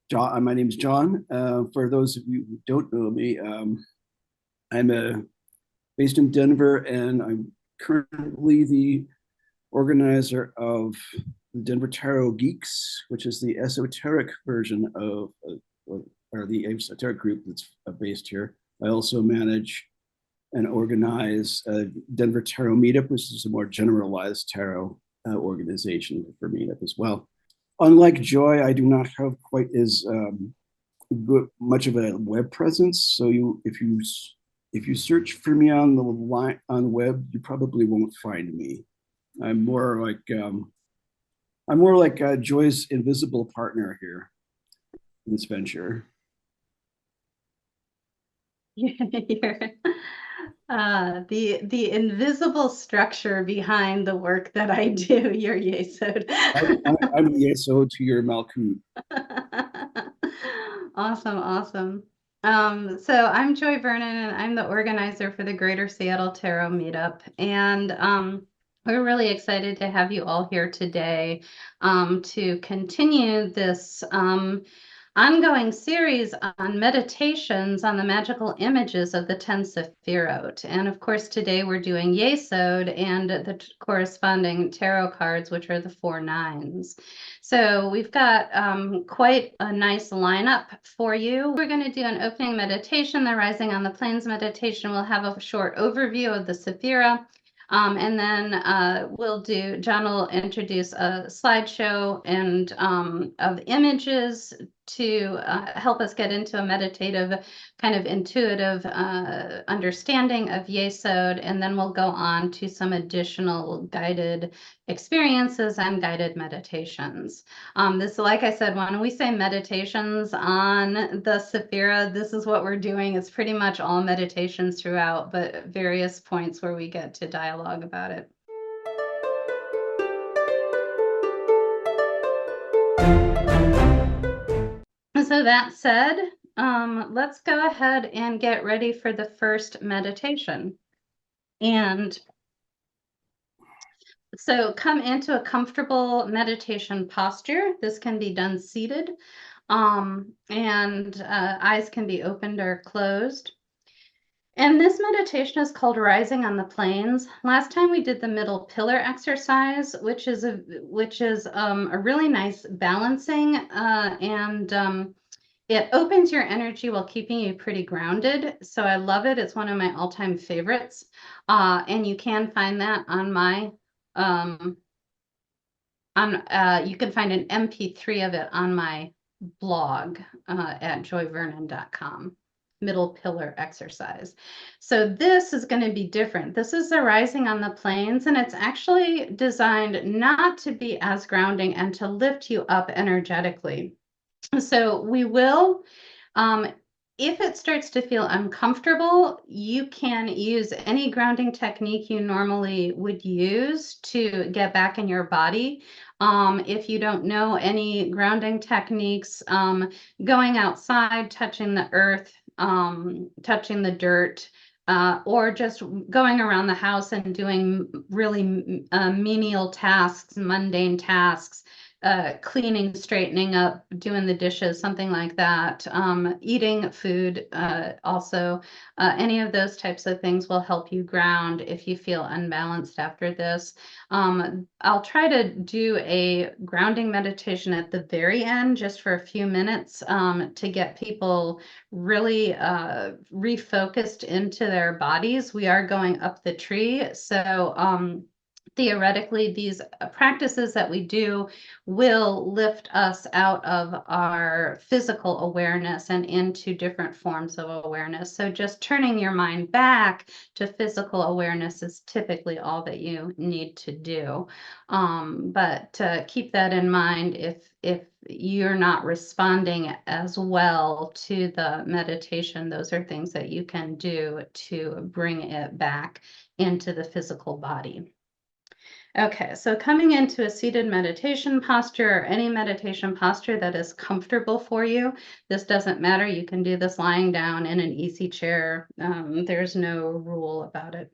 John, my name is John. For those of you who don't know me, I'm based in Denver, and I'm currently the organizer of the Denver Tarot Geeks, which is the esoteric version of, or the esoteric group that's based here. I also manage and organize Denver Tarot Meetup, which is a more generalized tarot organization for Meetup as well. Unlike Joy, I do not have quite as much of a web presence. So if you search for me on the line on the web, you probably won't find me. I'm more like Joy's invisible partner here in this venture. You're, the invisible structure behind the work that I do. You're Yesod. I'm Yesod to your Malkut. Awesome, awesome. So I'm Joy Vernon, and I'm the organizer for the Greater Seattle Tarot Meetup. And we're really excited to have you all here today to continue this ongoing series on meditations on the magical images of the 10 Sephiroth. And of course, today we're doing Yesod and the corresponding tarot cards, which are the 4 nines. So we've got quite a nice lineup for you. We're going to do an opening meditation, the Rising on the Plains meditation. We'll have a short overview of the Sephirah. And then John will introduce a slideshow and of images to help us get into a meditative, kind of intuitive understanding of Yesod, and then we'll go on to some additional guided experiences and guided meditations. Like I said, when we say meditations on the Sephirah, this is what we're doing. It's pretty much all meditations throughout, but various points where we get to dialogue about it. So that said, let's go ahead and get ready for the first meditation. And so come into a comfortable meditation posture. This can be done seated, and eyes can be opened or closed. And this meditation is called Rising on the Plains. Last time we did the middle pillar exercise, which is a really nice balancing and it opens your energy while keeping you pretty grounded. So I love it. It's one of my all-time favorites. And you can find that on my you can find an MP3 of it on my blog at joyvernon.com. Middle pillar exercise. So this is going to be different. This is the Rising on the Plains, and it's actually designed not to be as grounding and to lift you up energetically. So we will, if it starts to feel uncomfortable, you can use any grounding technique you normally would use to get back in your body. If you don't know any grounding techniques, going outside, touching the earth, touching the dirt, or just going around the house and doing really menial tasks, mundane tasks, cleaning, straightening up, doing the dishes, something like that. Eating food also. Any of those types of things will help you ground if you feel unbalanced after this. I'll try to do a grounding meditation at the very end, just for a few minutes, to get people really refocused into their bodies. We are going up the tree, so theoretically, these practices that we do will lift us out of our physical awareness and into different forms of awareness. So just turning your mind back to physical awareness is typically all that you need to do. But keep that in mind if you're not responding as well to the meditation. Those are things that you can do to bring it back into the physical body. Okay, so coming into a seated meditation posture or any meditation posture that is comfortable for you. This doesn't matter. You can do this lying down in an easy chair. There's no rule about it.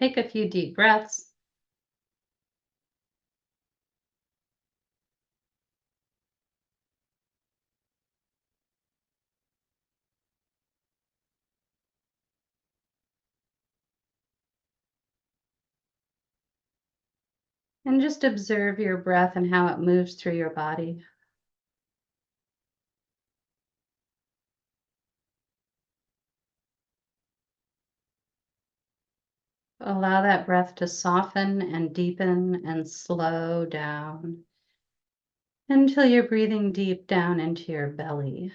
Take a few deep breaths. And just observe your breath and how it moves through your body. Allow that breath to soften and deepen and slow down until you're breathing deep down into your belly.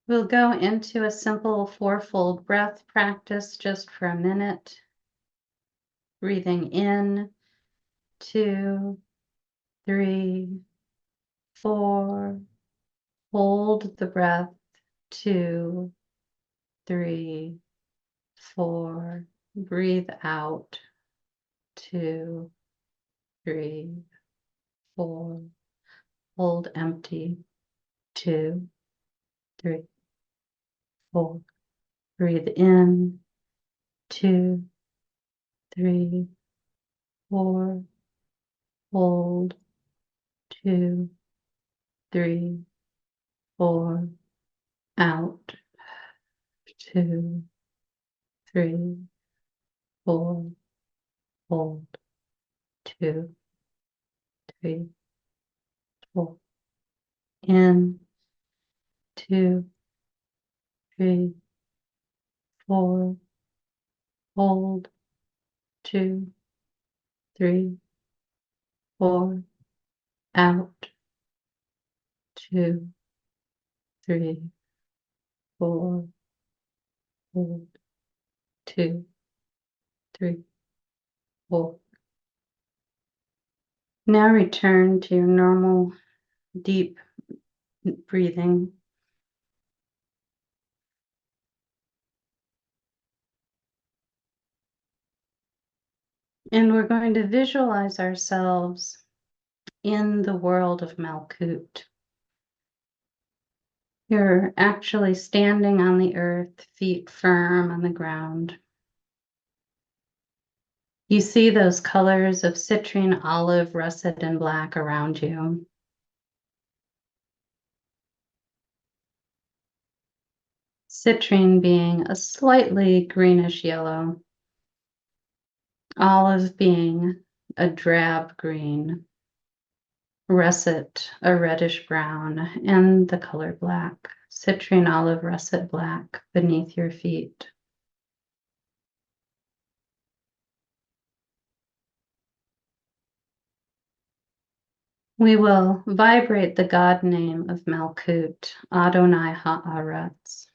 We'll go into a simple fourfold breath practice just for a minute. Breathing in, 2, 3, 4. Hold the breath, 2, 3, 4. Breathe out, 2, 3, 4. Hold empty, 2, 3, 4. Breathe in, 2, 3, 4. Hold, 2, 3, 4. Out, 2, 3, 4. Hold, 2, 3, 4. In, 2, 3, 4. Hold, 2, 3, 4. Out, 2, 3, 4. Hold, 2, 3, 4. Now return to your normal deep breathing. And we're going to visualize ourselves in the world of Malkut. You're actually standing on the earth, feet firm on the ground. You see those colors of citrine, olive, russet, and black around you. Citrine being a slightly greenish yellow, olive being a drab green, russet a reddish brown, and the color black. Citrine, olive, russet, black beneath your feet. We will vibrate the God name of Malkut, Adonai Ha'aretz,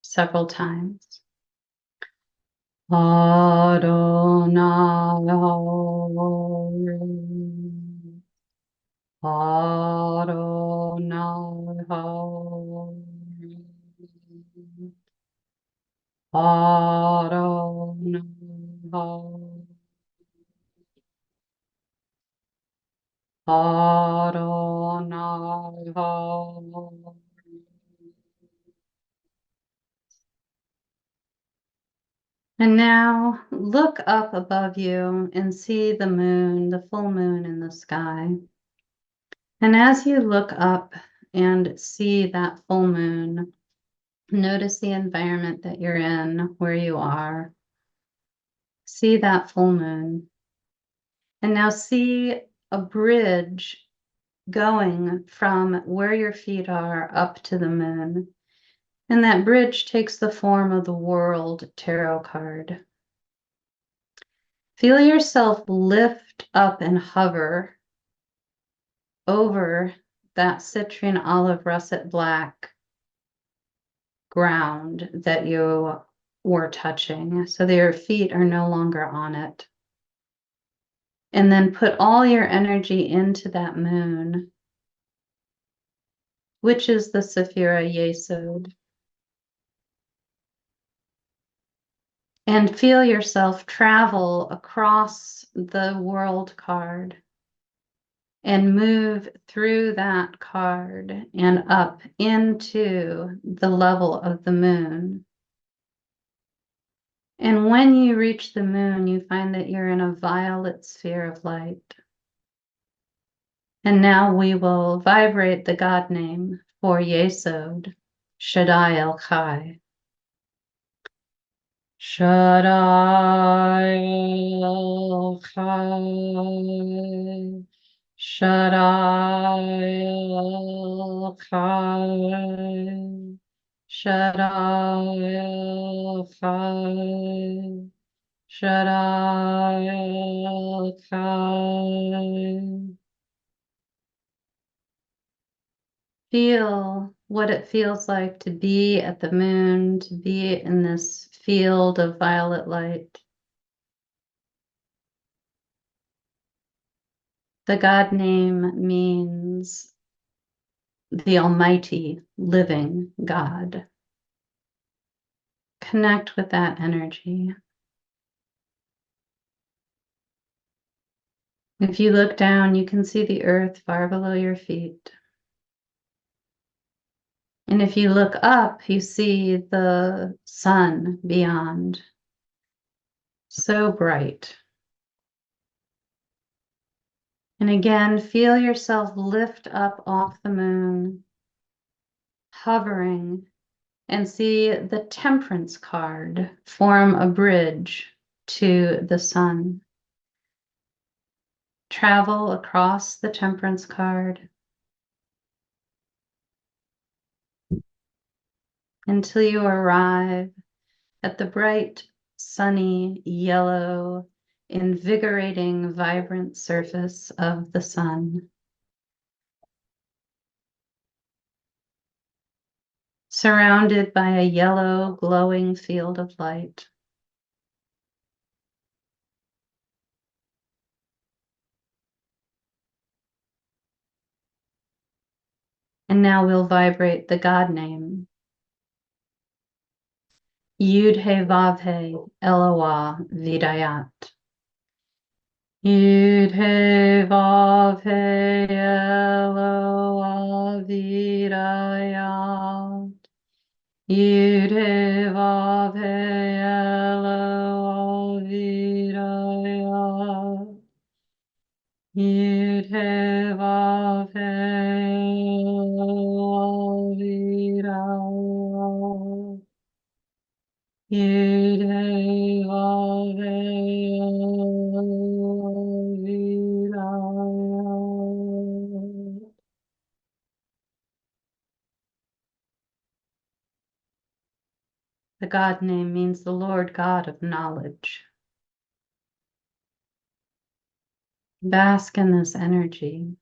several times. Adonai Ha'aretz, Adonai Ha'aretz, Adonai Ha'aretz. Adonai Ha'aretz. And now look up above you and see the moon, the full moon in the sky. And as you look up and see that full moon, notice the environment that you're in, where you are. See that full moon. And now see a bridge going from where your feet are up to the moon. And that bridge takes the form of the World Tarot card. Feel yourself lift up and hover over that citrine, olive, russet, black ground that you were touching, so that your feet are no longer on it. And then put all your energy into that moon, which is the Sephirah Yesod. And feel yourself travel across the world card and move through that card and up into the level of the moon. And when you reach the moon, you find that you're in a violet sphere of light. And now we will vibrate the God name for Yesod, Shaddai El Chai. Shaddai El Chai. Shaddai El Chai. Shaddai El Chai. Shaddai El Chai. Feel what it feels like to be at the moon, to be in this field of violet light. The God name means the Almighty, living God. Connect with that energy. If you look down, you can see the earth far below your feet. And if you look up, you see the sun beyond. So bright. And again, feel yourself lift up off the moon, hovering, and see the Temperance card form a bridge to the sun. Travel across the Temperance card until you arrive at the bright, sunny, yellow, invigorating, vibrant surface of the sun. Surrounded by a yellow, glowing field of light. And now we'll vibrate the God name. Yud He Vav He Eloah Vidayat. Yud He Vav He Eloah Vidayat. Yud He Vav He Eloah Vidayat. Yud He Vav He Eloah Vidayat. Yud He Vav He Eloah Vidayat. The God name means the Lord God of knowledge. Bask in this energy.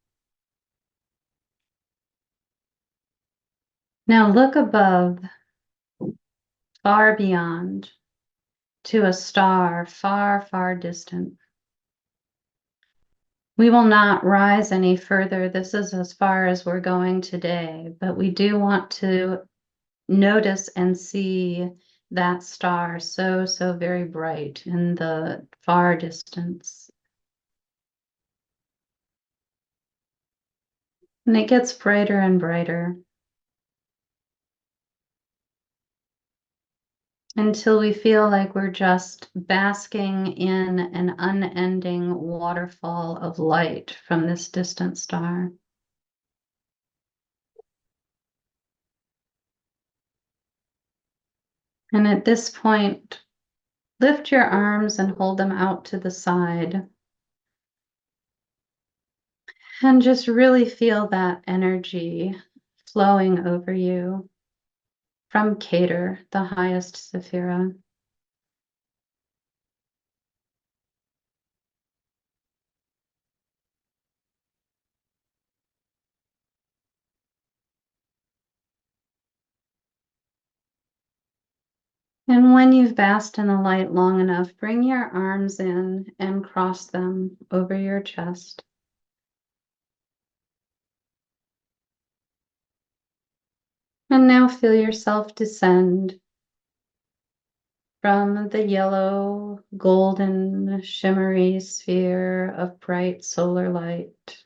Now look above, far beyond, to a star far, far distant. We will not rise any further. This is as far as we're going today, but we do want to notice and see that star so, so very bright in the far distance. And it gets brighter and brighter until we feel like we're just basking in an unending waterfall of light from this distant star. And at this point, lift your arms and hold them out to the side. And just really feel that energy flowing over you from Keter, the highest Sephirah. And when you've basked in the light long enough, bring your arms in and cross them over your chest. And now feel yourself descend from the yellow, golden, shimmery sphere of bright solar light,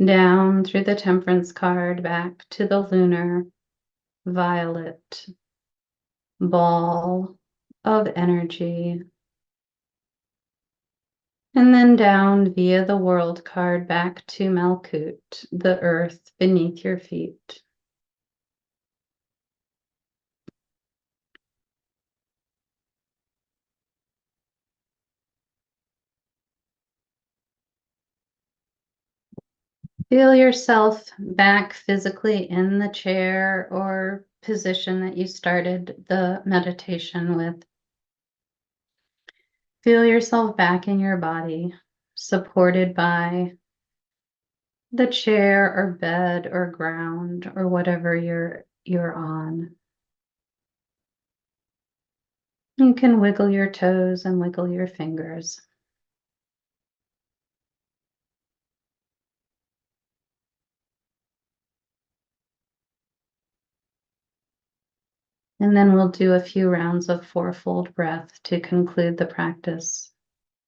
down through the Temperance card back to the lunar, violet, ball of energy. And then down via the world card back to Malkut, the earth beneath your feet. Feel yourself back physically in the chair or position that you started the meditation with. Feel yourself back in your body, supported by the chair or bed or ground or whatever you're on. You can wiggle your toes and wiggle your fingers. And then we'll do a few rounds of fourfold breath to conclude the practice.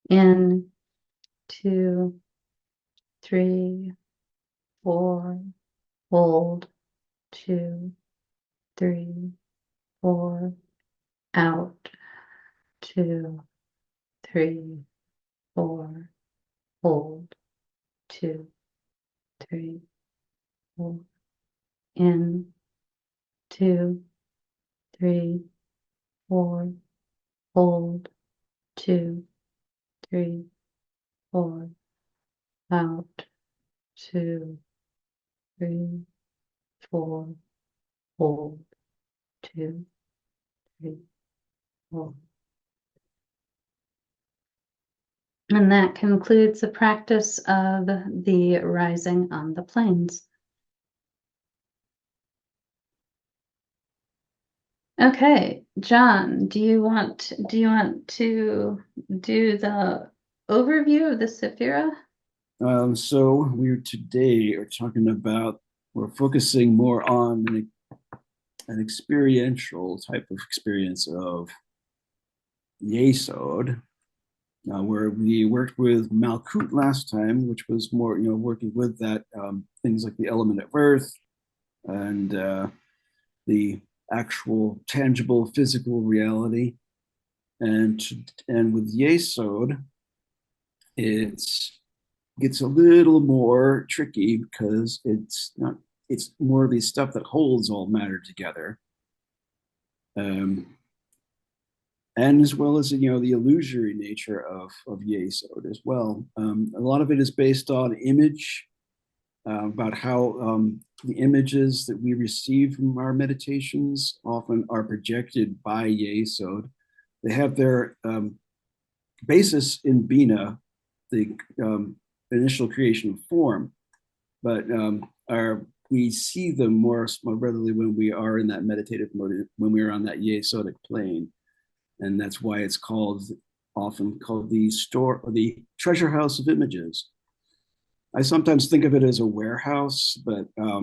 In, 2, 3, 4, hold, 2, 3, 4, out, 2, 3, 4, hold, 2, 3, 4, in, 2, 3, 4, hold, 2, 3, 4, out, 2, 3, 4, hold, 2, 3, 4. And that concludes the practice of the rising on the plains. Okay, John, do you want to do the overview of the Sephirah? So today are talking about, we're focusing more on an experiential type of experience of Yesod, where we worked with Malkut last time, which was more, working with that, things like the element of earth and the actual tangible physical reality. And with Yesod, it gets a little more tricky because it's more of the stuff that holds all matter together. And as well as the illusory nature of Yesod as well. A lot of it is based on image, about how the images that we receive from our meditations often are projected by Yesod. They have their basis in Bina, the initial creation of form, but we see them more readily when we are in that meditative mode, when we are on that Yesodic plane. And that's why it's often called the store or the treasure house of images. I sometimes think of it as a warehouse, but I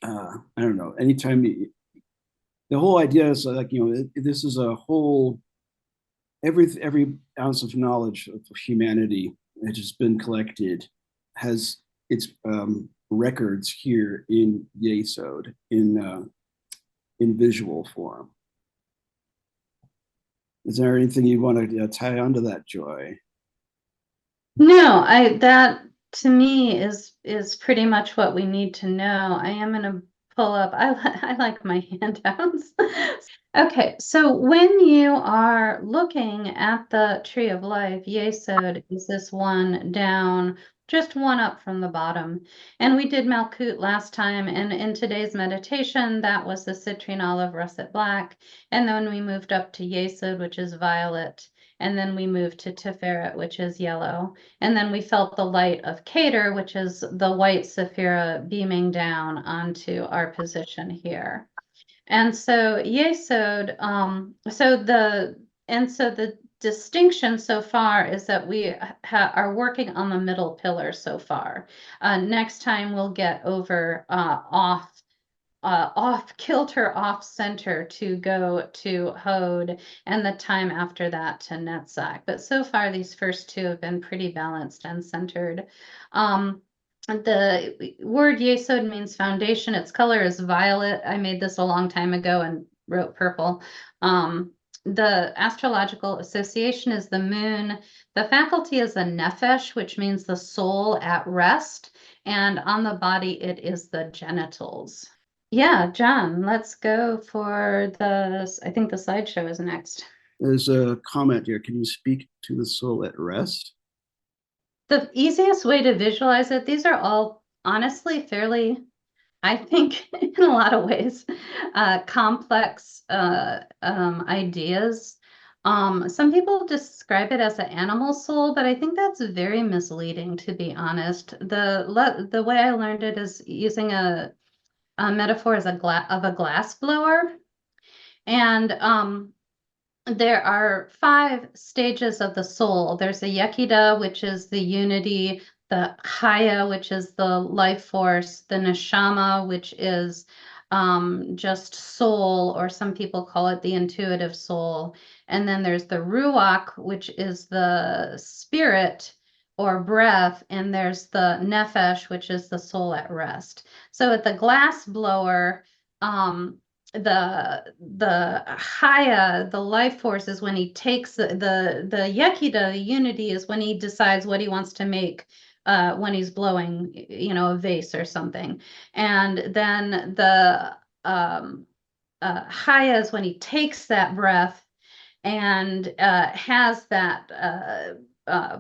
don't know. Anytime the whole idea is like, this is a whole, every ounce of knowledge of humanity that has been collected has its records here in Yesod in visual form. Is there anything you want to tie onto that, Joy? No, that to me is pretty much what we need to know. I am going to pull up. I like my handouts. Okay, so when you are looking at the Tree of Life, Yesod is this one down, just one up from the bottom. And we did Malkut last time, and in today's meditation, that was the citrine olive russet black. And then we moved up to Yesod, which is violet. And then we moved to Tiferet, which is yellow. And then we felt the light of Keter, which is the white Sephirah beaming down onto our position here. And so Yesod, so the distinction so far is that we are working on the middle pillar so far. Next time we'll get over off kilter, off center to go to Hod, and the time after that to Netzach. But so far, these first two have been pretty balanced and centered. The word Yesod means foundation. Its color is violet. I made this a long time ago and wrote purple. the astrological association is the moon. The faculty is the nephesh, which means the soul at rest. And on the body, it is the genitals. Yeah, John, let's go for I think the slideshow is next. There's a comment here. Can you speak to the soul at rest? The easiest way to visualize it, these are all honestly fairly, I think, in a lot of ways, complex ideas. Some people describe it as an animal soul, but I think that's very misleading, to be honest. The way I learned it is using a metaphor as of a glass blower. And there are 5 stages of the soul. There's the Yekida, which is the unity, the Chaya, which is the life force, the Neshama, which is just soul, or some people call it the intuitive soul. And then there's the Ruach, which is the spirit or breath, and there's the Nefesh, which is the soul at rest. So at the glass blower, the Chaya, the life force, is when he takes the Yekida, the unity, is when he decides what he wants to make when he's blowing, a vase or something. And then the Chaya is when he takes that breath and has that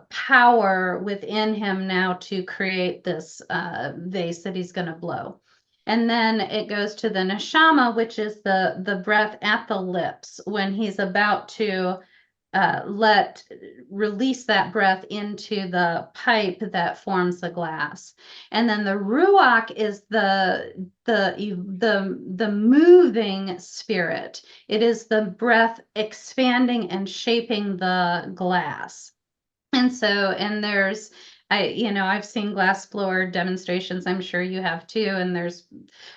power within him now to create this vase that he's going to blow. And then it goes to the neshama, which is the breath at the lips when he's about to release that breath into the pipe that forms the glass. And then the ruach is the moving spirit. It is the breath expanding and shaping the glass. And there's I've seen glass blower demonstrations. I'm sure you have too. And there's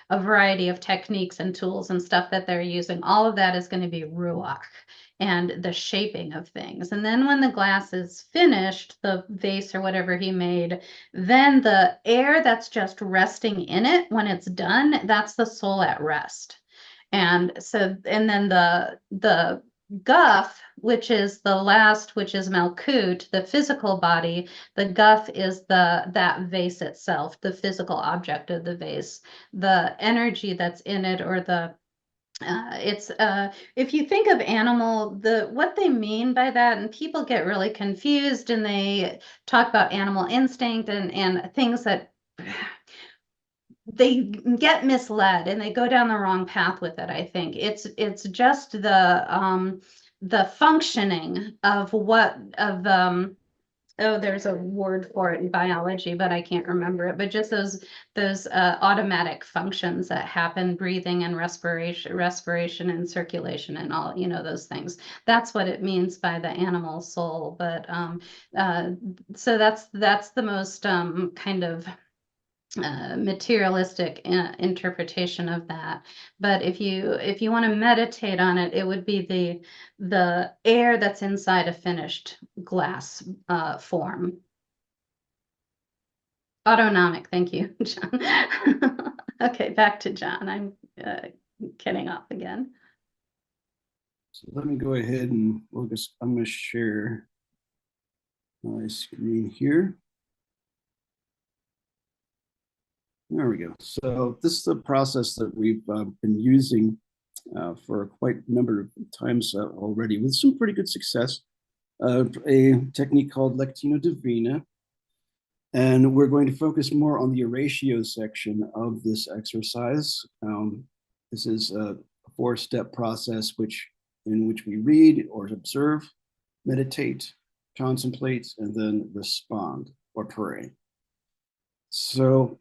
a variety of techniques and tools and stuff that they're using. All of that is going to be ruach and the shaping of things. And then when the glass is finished, the vase or whatever he made, then the air that's just resting in it, when it's done, that's the soul at rest. And then the guff, which is the last, which is Malkut, the physical body. The guff is that vase itself, the physical object of the vase, the energy that's in it, or if you think of animal, what they mean by that, and people get really confused and they talk about animal instinct and things that they get misled and they go down the wrong path with it. I think it's just the functioning of there's a word for it in biology, but I can't remember it. But just those automatic functions that happen, breathing and respiration and circulation and all, those things. That's what it means by the animal soul. But so that's the most kind of materialistic interpretation of that. But if you want to meditate on it, it would be the air that's inside a finished glass form. Autonomic. Thank you, John. Okay, back to John. I'm getting off again. So let me go ahead and I'm going to share my screen here. There we go. So this is the process that we've been using for quite a number of times already with some pretty good success. A technique called Lectio Divina. And we're going to focus more on the Oratio section of this exercise. This is a 4-step process in which we read or observe, meditate, contemplate, and then respond or pray. So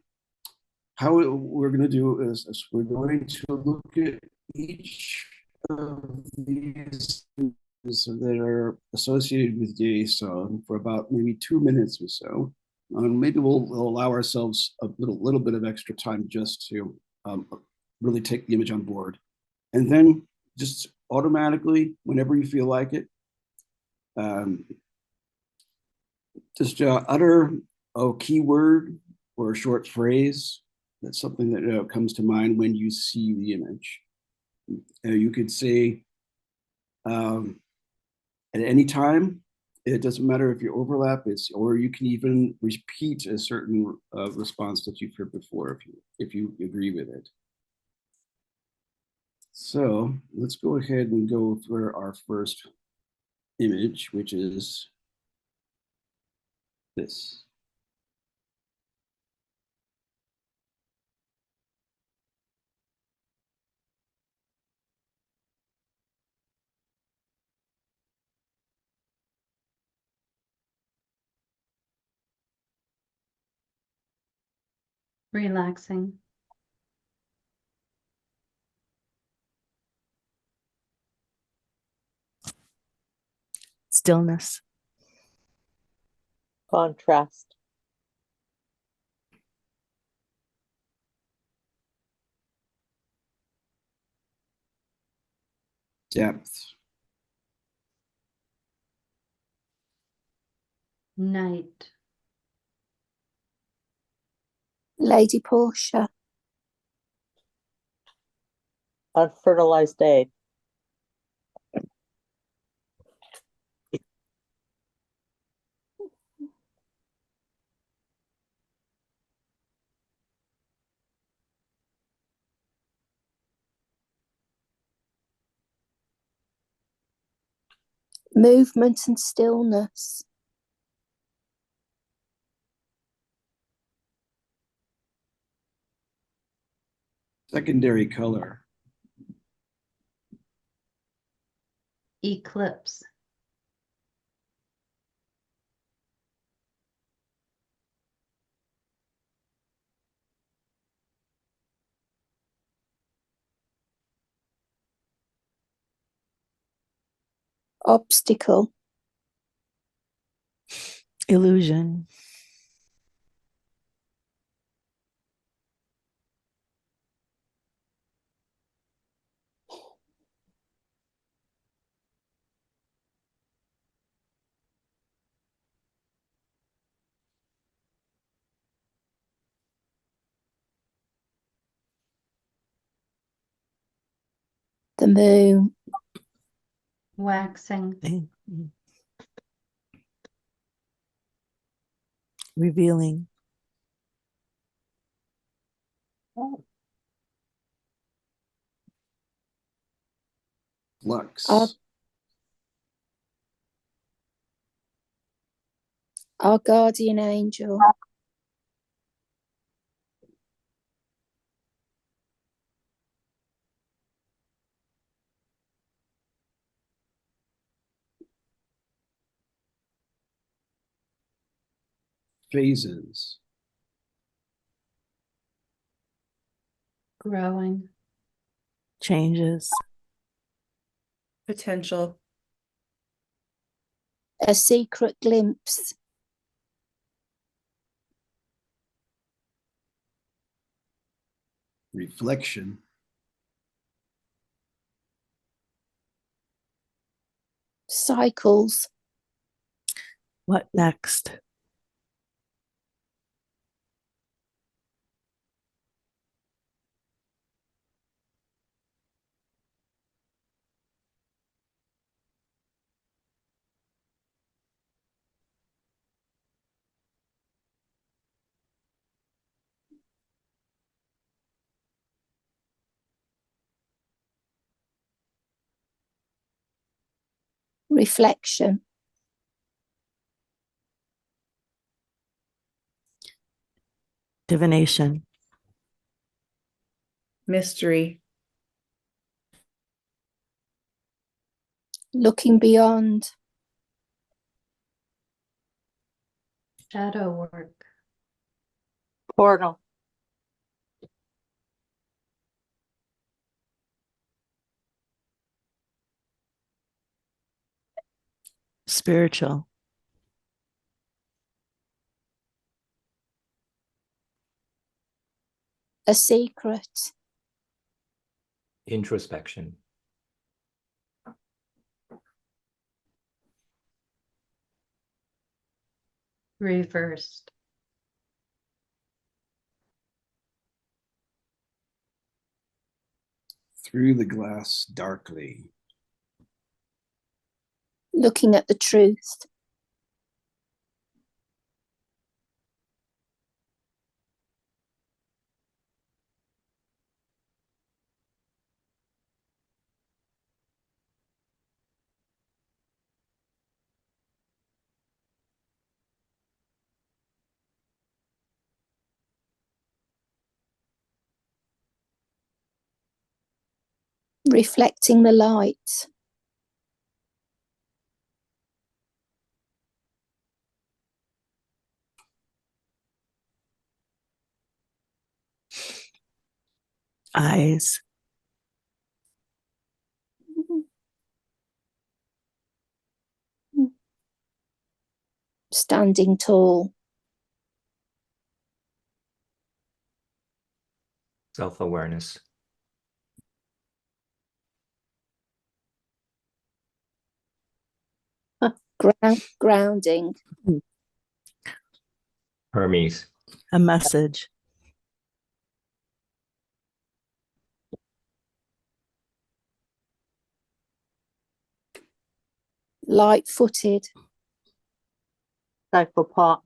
how we're going to do is we're going to look at each of these that are associated with Yesod for about maybe 2 minutes or so. Maybe we'll allow ourselves a little bit of extra time just to really take the image on board. And then just automatically, whenever you feel like it, just utter a keyword or a short phrase. That's something that comes to mind when you see the image. You could say, at any time. It doesn't matter if you overlap, or you can even repeat a certain response that you've heard before if you agree with it. So let's go ahead and go for our first image, which is this. Relaxing. Stillness. Contrast. Depth. Night. Lady Portia. Unfertilized egg. Movement and stillness. Secondary color. Eclipse. Obstacle. Illusion. The moon. Waxing. Revealing. Flux. Our guardian angel. Phases. Growing. Changes. Potential. A secret glimpse. Reflection. Cycles. What next? Reflection. Divination. Mystery. Looking beyond. Shadow work. Portal. Spiritual. A secret. Introspection. Reversed. Through the glass darkly. Looking at the truth. Reflecting the light. Eyes. Standing tall. Self-awareness. Grounding. Hermes. A message. Light-footed. Psychopath.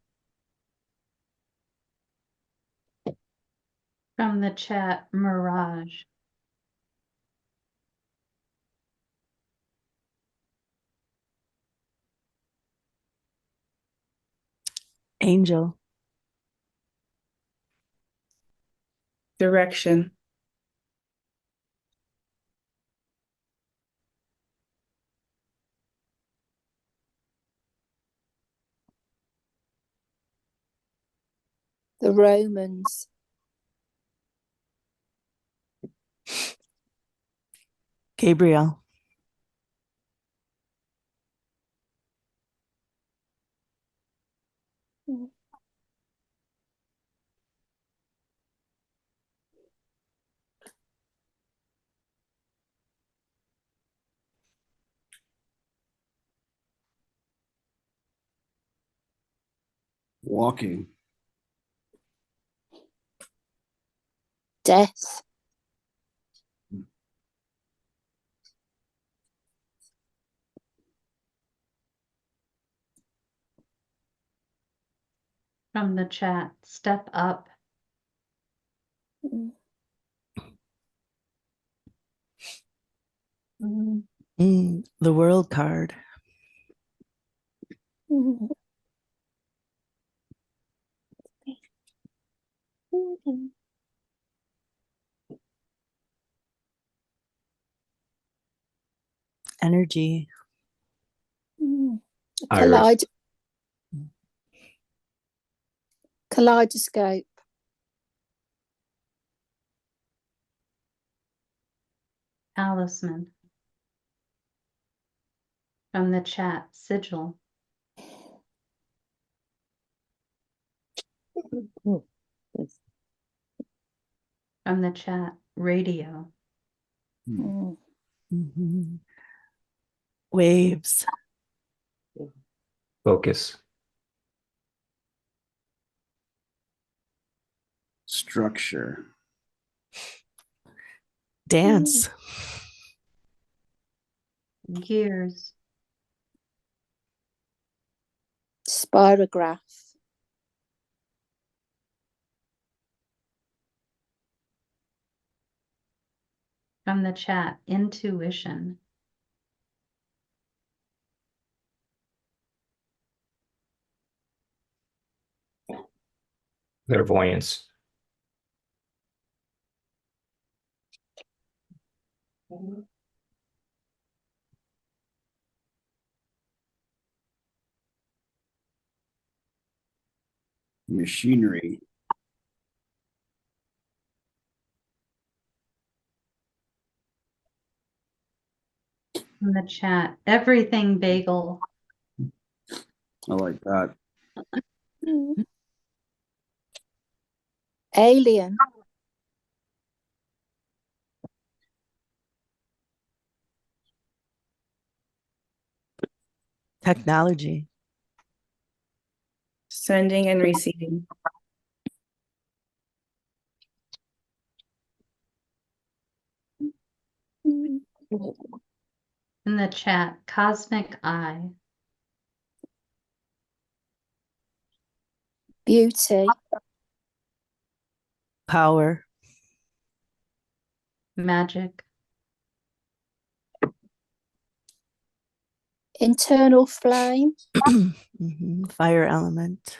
From the chat, Mirage. Angel. Direction. The Romans. Gabriel. Walking. Death. From the chat, step up. The World card. Energy. Iris. Kaleidoscope. Talisman. From the chat, sigil. From the chat, radio. Mhm. Waves. Focus. Structure. Dance. Gears. Spirograph. From the chat, intuition. Clairvoyance. Machinery. From the chat, everything bagel. I like that. Alien. Technology. Sending and receiving. In the chat, cosmic eye. Beauty. Power. Magic. Internal flame. Mhm. Fire element.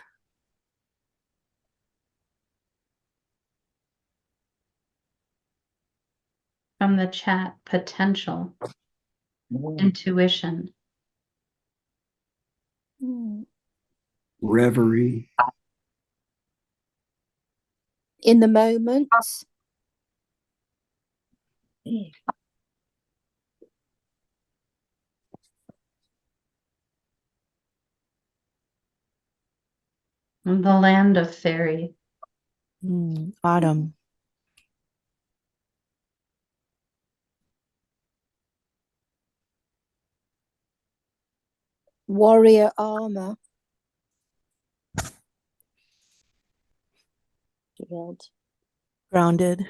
From the chat, potential. Intuition. Reverie. In the moment. The land of fairy. Autumn. Warrior armor. Shield. Grounded.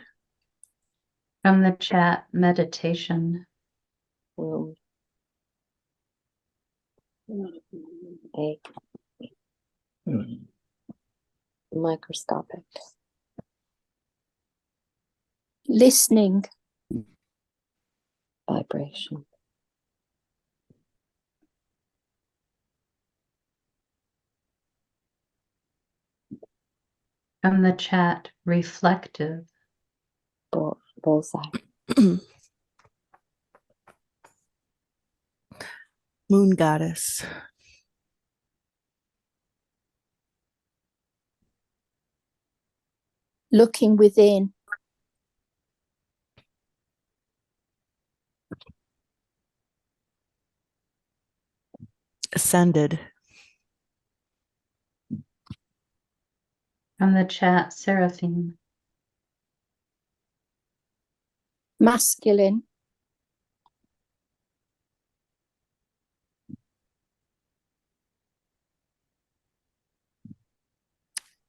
From the chat, meditation. Wound. Egg. Microscopic. Listening. Vibration. From the chat, reflective. Bullseye. Moon goddess. Looking within. Ascended. From the chat, seraphim. Masculine.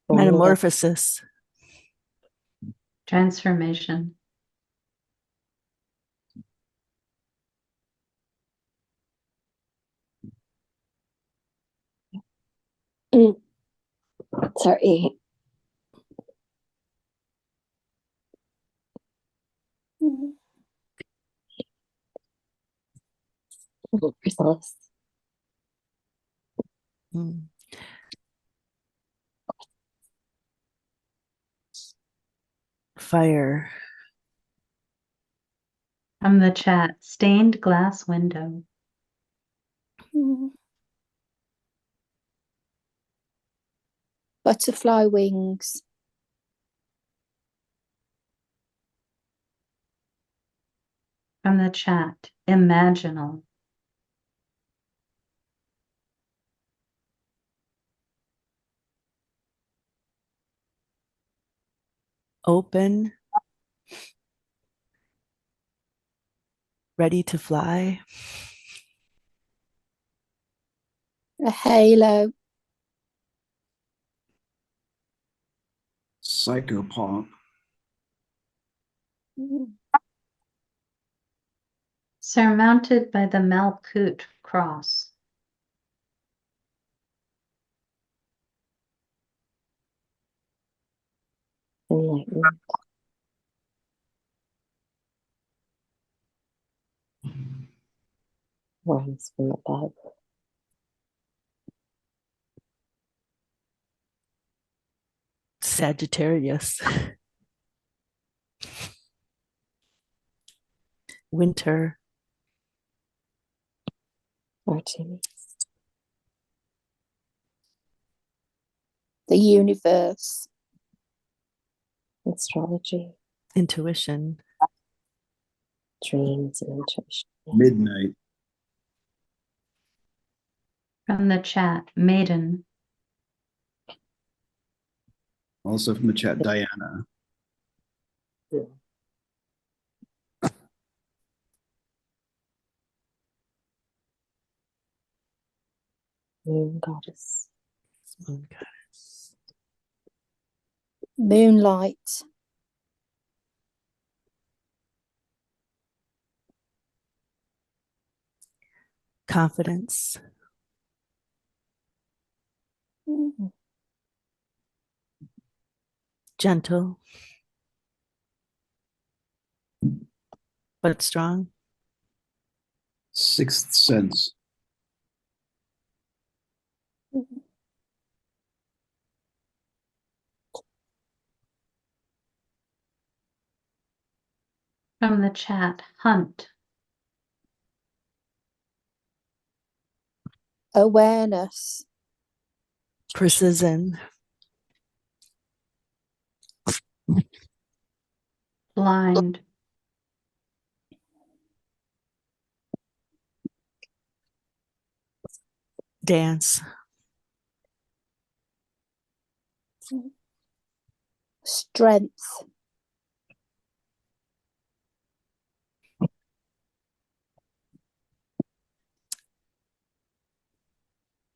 Metamorphosis. Transformation. Sorry. Chrysalis. Mm. Fire. From the chat, stained glass window. Butterfly wings. From the chat, imaginal. Open. Ready to fly. A halo. Psychopomp. Surmounted by the Malkut cross. Enlightenment. Warmth from above. Sagittarius. Winter. Artemis. The universe. Astrology. Intuition. Dreams and intuition. Midnight. From the chat, maiden. Also from the chat, Diana. Moon goddess. Moon goddess. Moonlight. confidence, Mm. gentle but strong, Sixth sense. From the chat, hunt, Awareness. precision, blind, dance, Strength.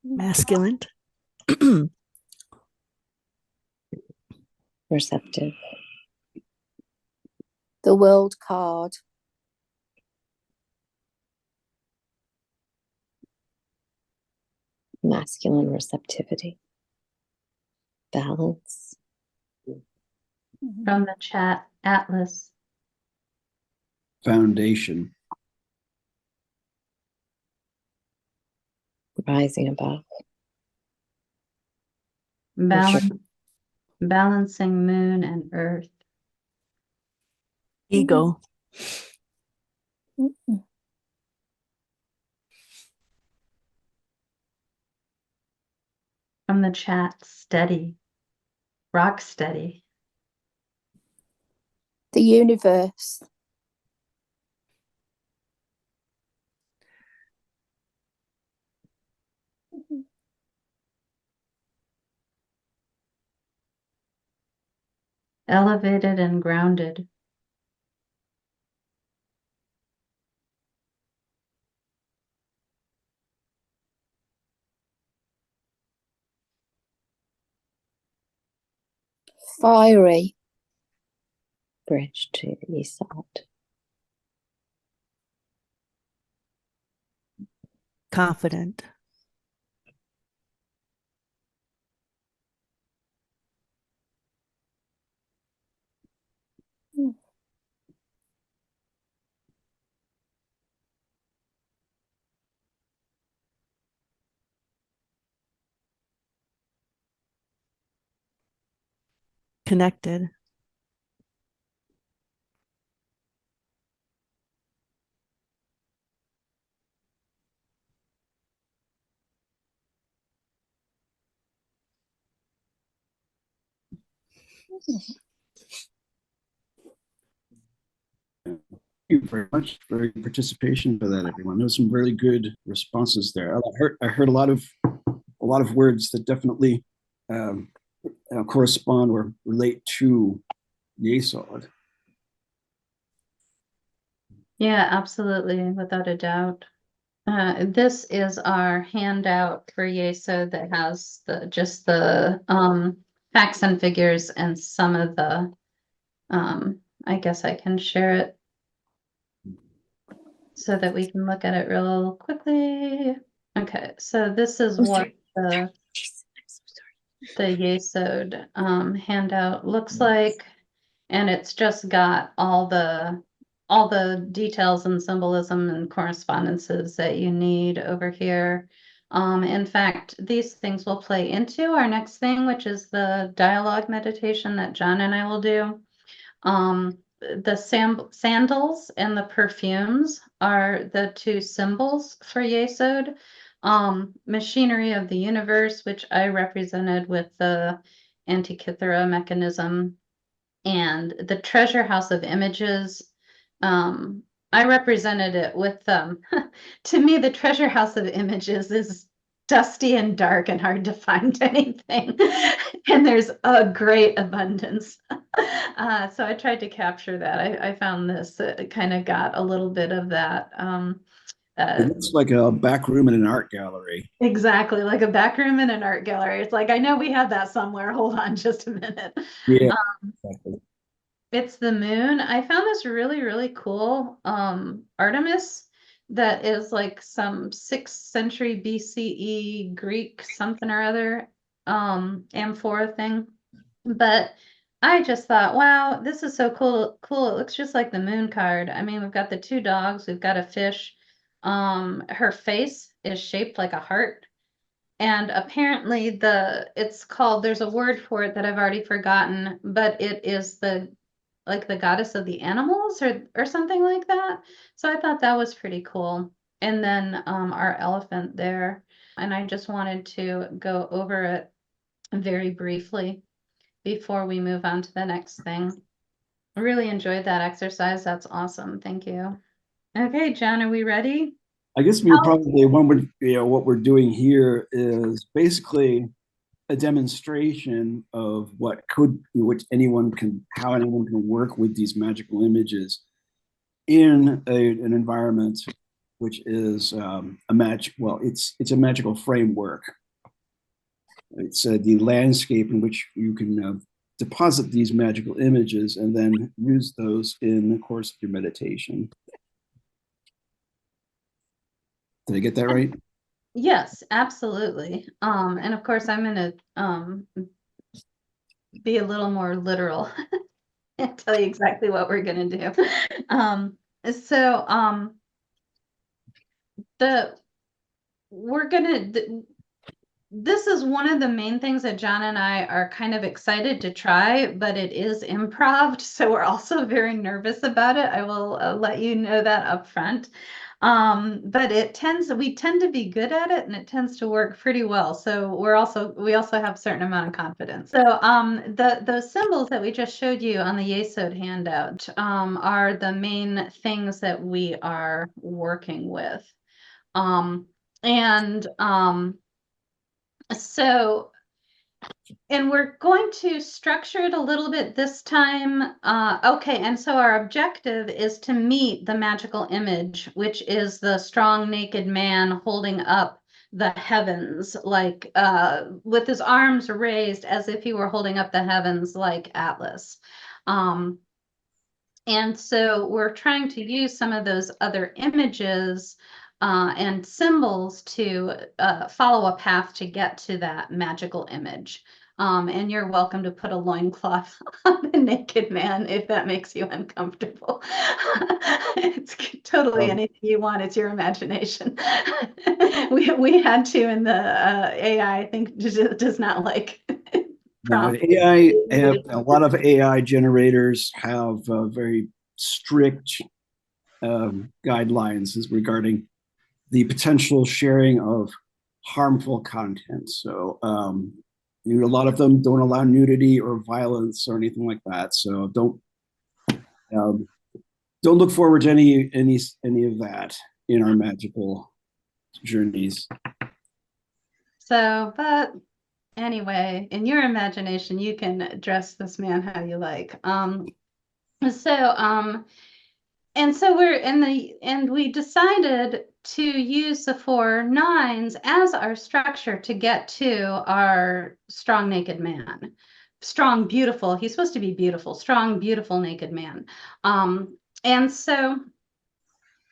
masculine, Receptive. The World card. Masculine receptivity. Balance. from the chat, atlas, Foundation. Rising above. balance, balancing moon and earth, ego, Mm. from the chat, steady, rock steady, The universe. elevated and grounded, Fiery. Bridge to Yesod. confident, connected, Thank you very much for your participation for that, everyone. There's some really good responses there. I heard a lot of words that definitely correspond or relate to Yesod. yeah, absolutely, without a doubt. This is our handout for Yesod that has just the facts and figures and some of the I guess I can share it so that we can look at it real quickly. Okay, so this is what the Yesod handout looks like, and it's just got all the details and symbolism and correspondences that you need over here. In fact, these things will play into our next thing, which is the dialogue meditation that John and I will do. The sandals and the perfumes are the two symbols for Yesod. Machinery of the universe, which I represented with the Antikythera mechanism, and the treasure house of images. I represented it with to me, the treasure house of images is dusty and dark and hard to find anything. And there's a great abundance. So I tried to capture that. I found this, it kind of got a little bit of that. It looks like a back room in an art gallery. Exactly, like a back room in an art gallery. It's like, I know we have that somewhere. Hold on just a minute. Yeah. Exactly. It's the moon. I found this really, really cool Artemis that is like some 6th century BCE Greek something or other amphora thing. But I just thought, wow, this is so cool. It looks just like the moon card. I mean, we've got the 2 dogs, we've got a fish. Her face is shaped like a heart. And apparently it's called, there's a word for it that I've already forgotten, but it is like the goddess of the animals or something like that. So I thought that was pretty cool. And then our elephant there. And I just wanted to go over it very briefly before we move on to the next thing. I really enjoyed that exercise. That's awesome. Thank you. Okay, John, are we ready? I guess we probably one would, what we're doing here is basically a demonstration of how anyone can work with these magical images in an environment which is it's a magical framework. It's the landscape in which you can deposit these magical images and then use those in the course of your meditation. Did I get that right? Yes, absolutely. And of course I'm gonna be a little more literal and tell you exactly what we're gonna do. This is one of the main things that John and I are kind of excited to try, but it is improv, so we're also very nervous about it. I will let you know that up front. But we tend to be good at it, and it tends to work pretty well. So we also have a certain amount of confidence. So those symbols that we just showed you on the Yesod handout are the main things that we are working with. And we're going to structure it a little bit this time. Okay, and so our objective is to meet the magical image, which is the strong naked man holding up the heavens, like with his arms raised as if he were holding up the heavens like Atlas. And so we're trying to use some of those other images and symbols to follow a path to get to that magical image. And you're welcome to put a loincloth on the naked man if that makes you uncomfortable. It's totally anything you want. It's your imagination. we had to, and the AI, I think, does not like prompt. AI, a lot of AI generators have very strict guidelines as regarding the potential sharing of harmful content. So a lot of them don't allow nudity or violence or anything like that. So don't look forward to any of that in our magical journeys. So, but anyway, in your imagination, you can dress this man how you like. And we decided to use the 4 9s as our structure to get to our strong naked man. Strong, beautiful. He's supposed to be beautiful, strong, beautiful naked man. And so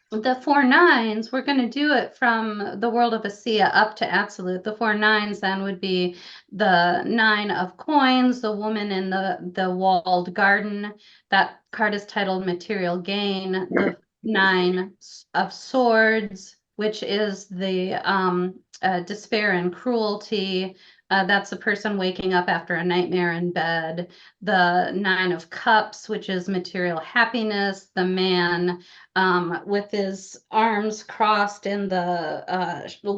the 4 9s, we're going to do it from the world of Asiya up to absolute. The 4 9s then would be the 9 of coins, the woman in the walled garden. That card is titled Material Gain. The 9 of swords, which is the despair and cruelty. That's a person waking up after a nightmare in bed. The 9 of cups, which is material happiness. The man with his arms crossed in the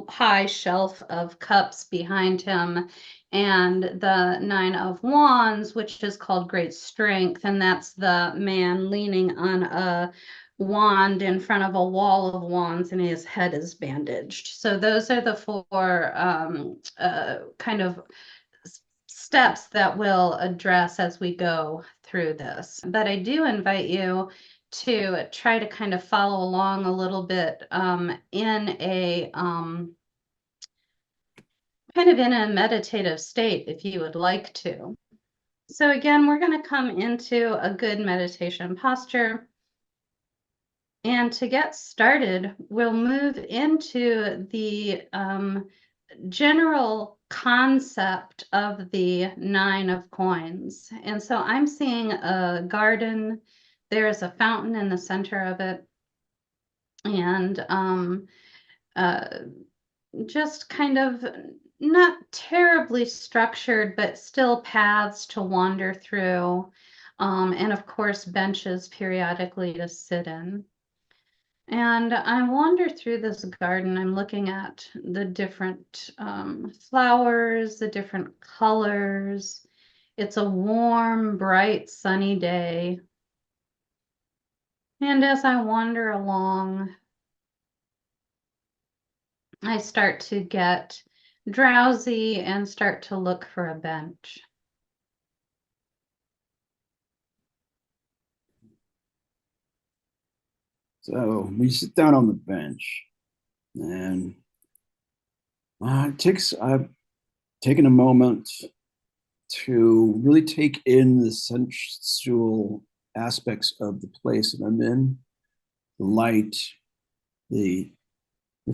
high shelf of cups behind him. And the 9 of wands, which is called great strength. And that's the man leaning on a wand in front of a wall of wands, and his head is bandaged. So those are the 4 kind of steps that we'll address as we go through this. But I do invite you to try to kind of follow along a little bit in a kind of in a meditative state if you would like to. So again, we're going to come into a good meditation posture. And to get started, we'll move into the general concept of the 9 of coins. And so I'm seeing a garden. There is a fountain in the center of it. And just kind of not terribly structured, but still paths to wander through. And of course, benches periodically to sit in. And I wander through this garden. I'm looking at the different flowers, the different colors. It's a warm, bright, sunny day. And as I wander along, I start to get drowsy and start to look for a bench. So we sit down on the bench, and I've taken a moment to really take in the sensual aspects of the place that I'm in, the light, the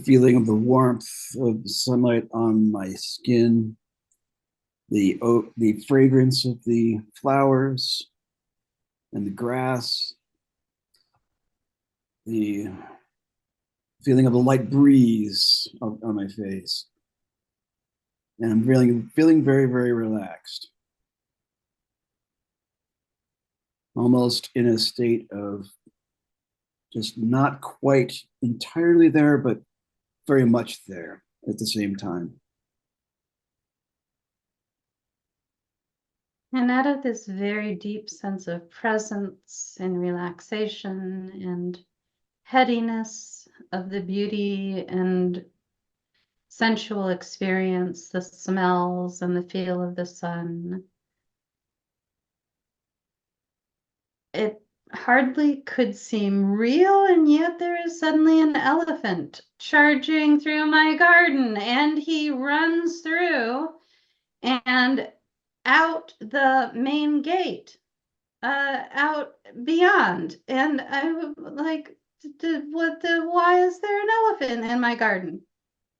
feeling of the warmth of the sunlight on my skin, the fragrance of the flowers and the grass, the feeling of a light breeze on my face. And I'm feeling very, very relaxed. Almost in a state of just not quite entirely there, but very much there at the same time. And out of this very deep sense of presence and relaxation and headiness of the beauty and sensual experience, the smells and the feel of the sun, it hardly could seem real, and yet there is suddenly an elephant charging through my garden, and he runs through and out the main gate, out beyond. And I was like, why is there an elephant in my garden?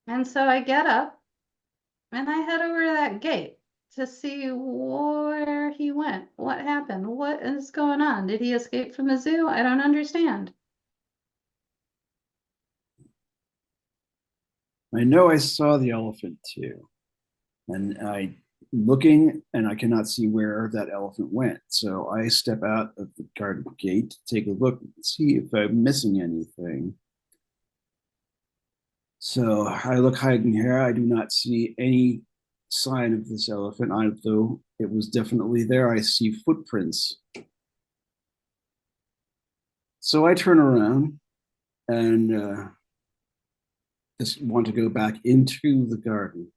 And so I get up and I head over to that gate to see where he went. What happened? What is going on? Did he escape from the zoo? I don't understand. I know I saw the elephant too, and I looking and I cannot see where that elephant went. So I step out of the garden gate to take a look and see if I'm missing anything. So I look hiding here. I do not see any sign of this elephant, although it was definitely there. I see footprints. So I turn around and just want to go back into the garden.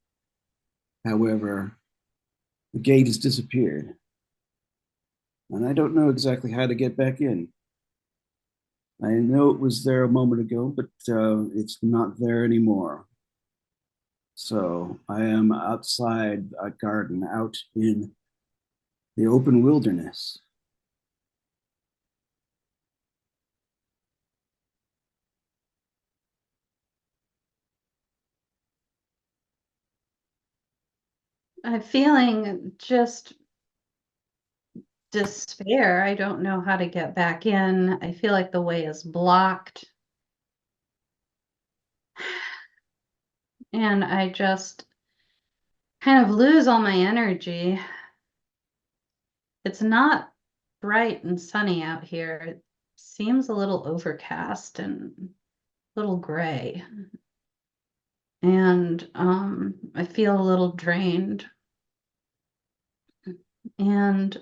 However, the gate has disappeared, and I don't know exactly how to get back in. I know it was there a moment ago, but it's not there anymore. So I am outside a garden, out in the open wilderness. I'm feeling just despair. I don't know how to get back in. I feel like the way is blocked. And I just kind of lose all my energy. It's not bright and sunny out here. It seems a little overcast and a little gray. And I feel a little drained and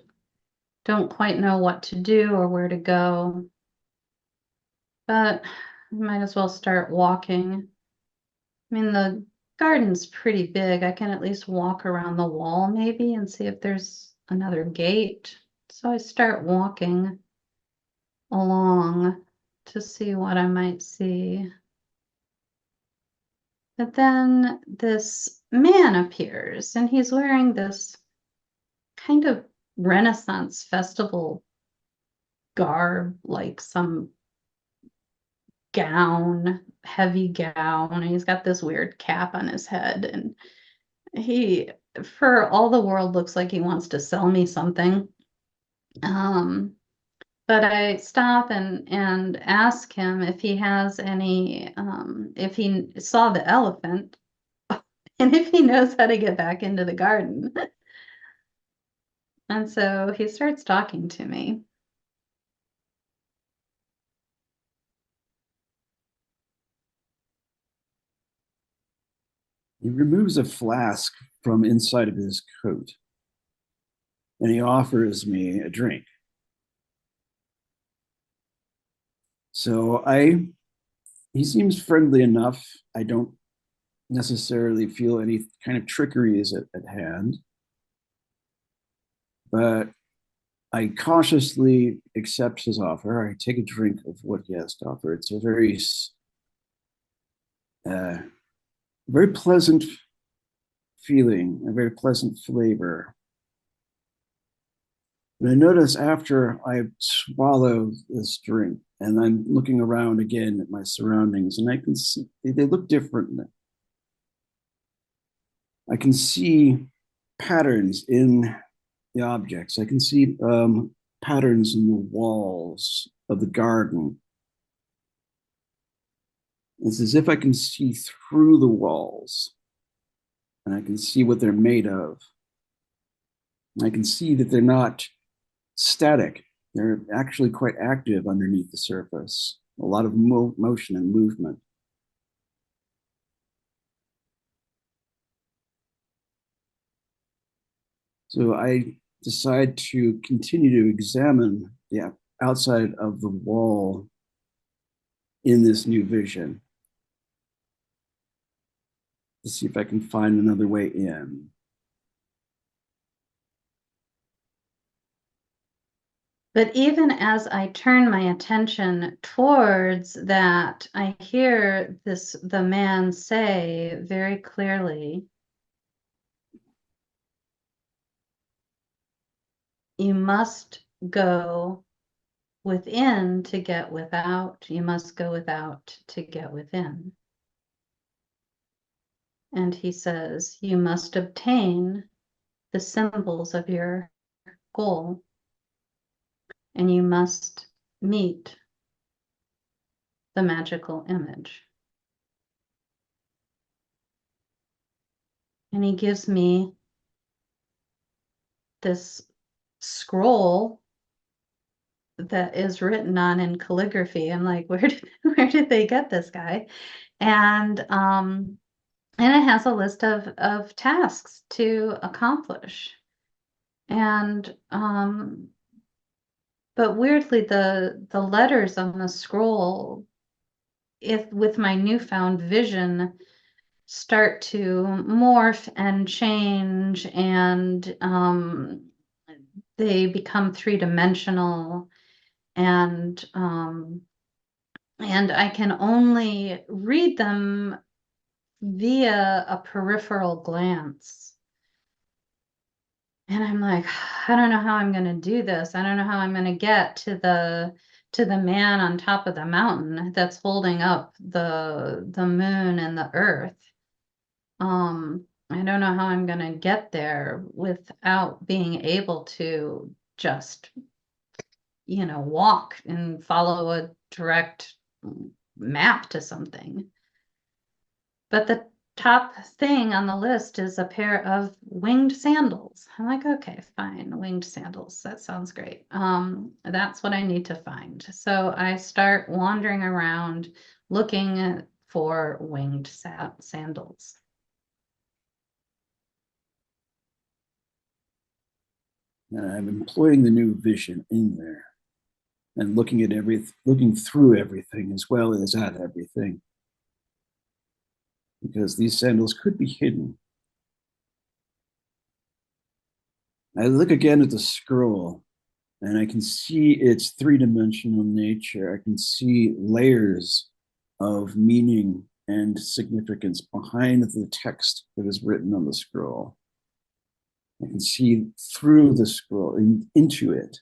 don't quite know what to do or where to go. But I might as well start walking. I mean, the garden's pretty big. I can at least walk around the wall maybe and see if there's another gate. So I start walking along to see what I might see. But then this man appears and he's wearing this kind of Renaissance festival garb, like some gown, heavy gown, and he's got this weird cap on his head, and he, for all the world, looks like he wants to sell me something. But I stop and ask him if he has any, if he saw the elephant and if he knows how to get back into the garden. And so he starts talking to me. He removes a flask from inside of his coat and he offers me a drink. So he seems friendly enough. I don't necessarily feel any kind of trickery is at hand, but I cautiously accept his offer. I take a drink of what he has to offer. It's a very pleasant feeling, a very pleasant flavor. And I notice after I swallow this drink and I'm looking around again at my surroundings, and I can see they look different. I can see patterns in the objects. I can see patterns in the walls of the garden. It's as if I can see through the walls and I can see what they're made of. I can see that they're not static. They're actually quite active underneath the surface. A lot of motion and movement. So I decide to continue to examine the outside of the wall in this new vision to see if I can find another way in. But even as I turn my attention towards that, I hear the man say very clearly, you must go within to get without. You must go without to get within. And he says, you must obtain the symbols of your goal. And you must meet the magical image. And he gives me this scroll that is written on in calligraphy. I'm like, where did they get this guy? And it has a list of tasks to accomplish. And but weirdly, the letters on the scroll, if with my newfound vision, start to morph and change, and they become three-dimensional, and I can only read them via a peripheral glance. And I'm like, I don't know how I'm going to do this. I don't know how I'm going to get to the man on top of the mountain that's holding up the moon and the earth. I don't know how I'm going to get there without being able to just, walk and follow a direct map to something. But the top thing on the list is a pair of winged sandals. I'm like, okay, fine, winged sandals. That sounds great. That's what I need to find. So I start wandering around looking for winged sandals. And I'm employing the new vision in there and looking through everything as well as at everything. Because these sandals could be hidden. I look again at the scroll and I can see its three-dimensional nature. I can see layers of meaning and significance behind the text that is written on the scroll. I can see through the scroll into it.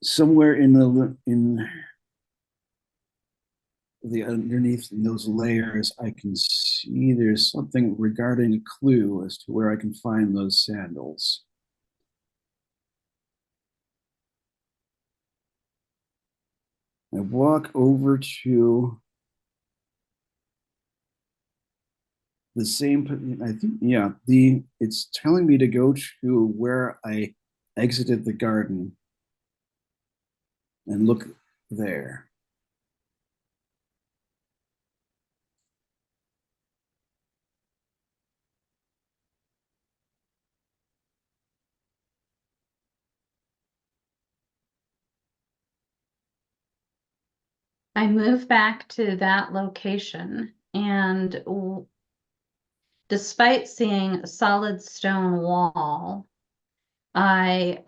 Somewhere in the underneath those layers, I can see there's something regarding a clue as to where I can find those sandals. I walk over to the same, I think, yeah, it's telling me to go to where I exited the garden and look there. I move back to that location, and despite seeing a solid stone wall, I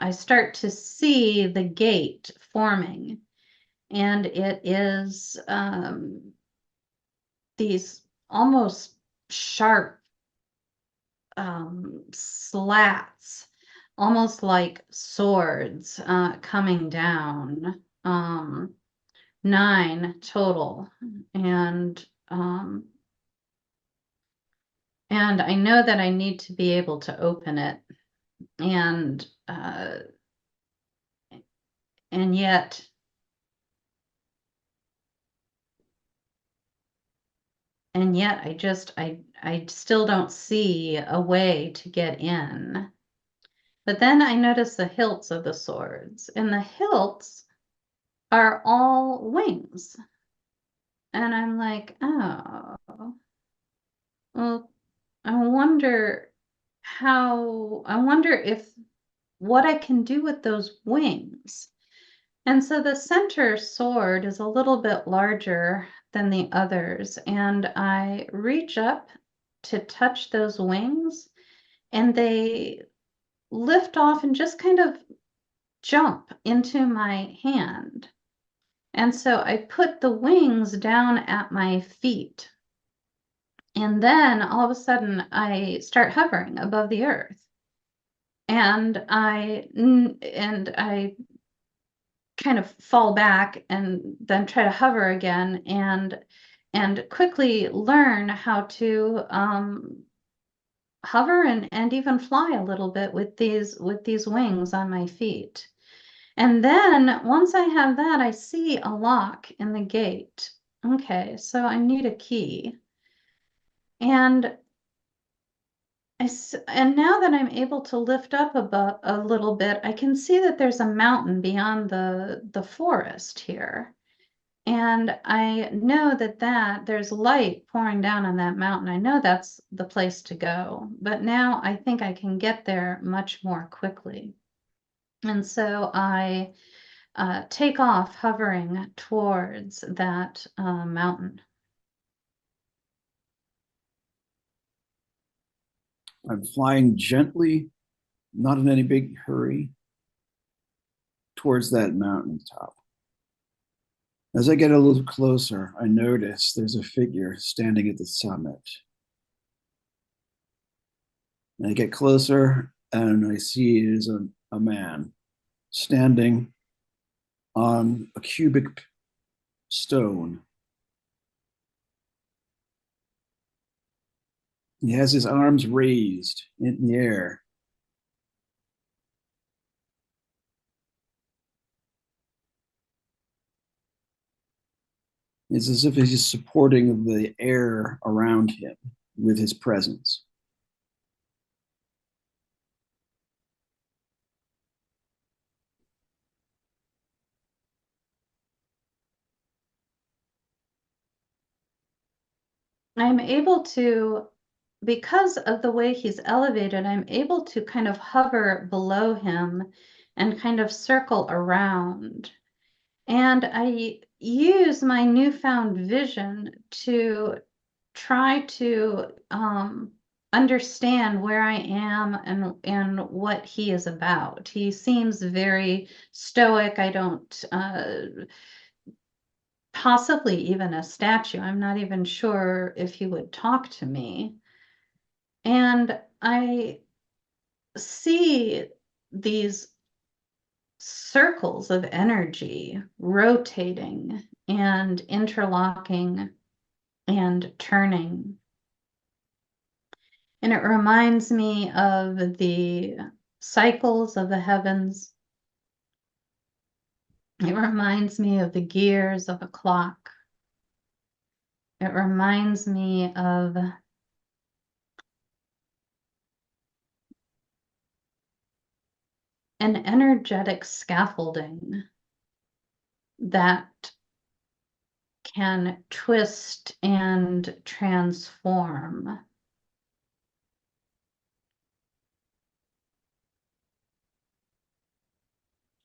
start to see the gate forming, and it is these almost sharp slats, almost like swords coming down. 9 total, and I know that I need to be able to open it, and yet I still don't see a way to get in. But then I notice the hilts of the swords, and the hilts are all wings. And I'm like, oh, well, I wonder if what I can do with those wings. And so the center sword is a little bit larger than the others, and I reach up to touch those wings, and they lift off and just kind of jump into my hand. And so I put the wings down at my feet. And then all of a sudden I start hovering above the earth. And I kind of fall back and then try to hover again, and quickly learn how to hover and even fly a little bit with these wings on my feet. And then once I have that, I see a lock in the gate. Okay, so I need a key. And now that I'm able to lift up a little bit, I can see that there's a mountain beyond the forest here. And I know that there's light pouring down on that mountain. I know that's the place to go, but now I think I can get there much more quickly. And so I take off hovering towards that mountain. I'm flying gently, not in any big hurry, towards that mountaintop. As I get a little closer, I notice there's a figure standing at the summit. And I get closer, and I see it is a man standing on a cubic stone. He has his arms raised in the air. It's as if he's supporting the air around him with his presence. I'm able to, because of the way he's elevated, I'm able to kind of hover below him and kind of circle around. And I use my newfound vision to try to understand where I am and what he is about. He seems very stoic. I don't, possibly even a statue. I'm not even sure if he would talk to me. And I see these circles of energy rotating and interlocking and turning. And it reminds me of the cycles of the heavens. It reminds me of the gears of a clock. It reminds me of an energetic scaffolding that can twist and transform.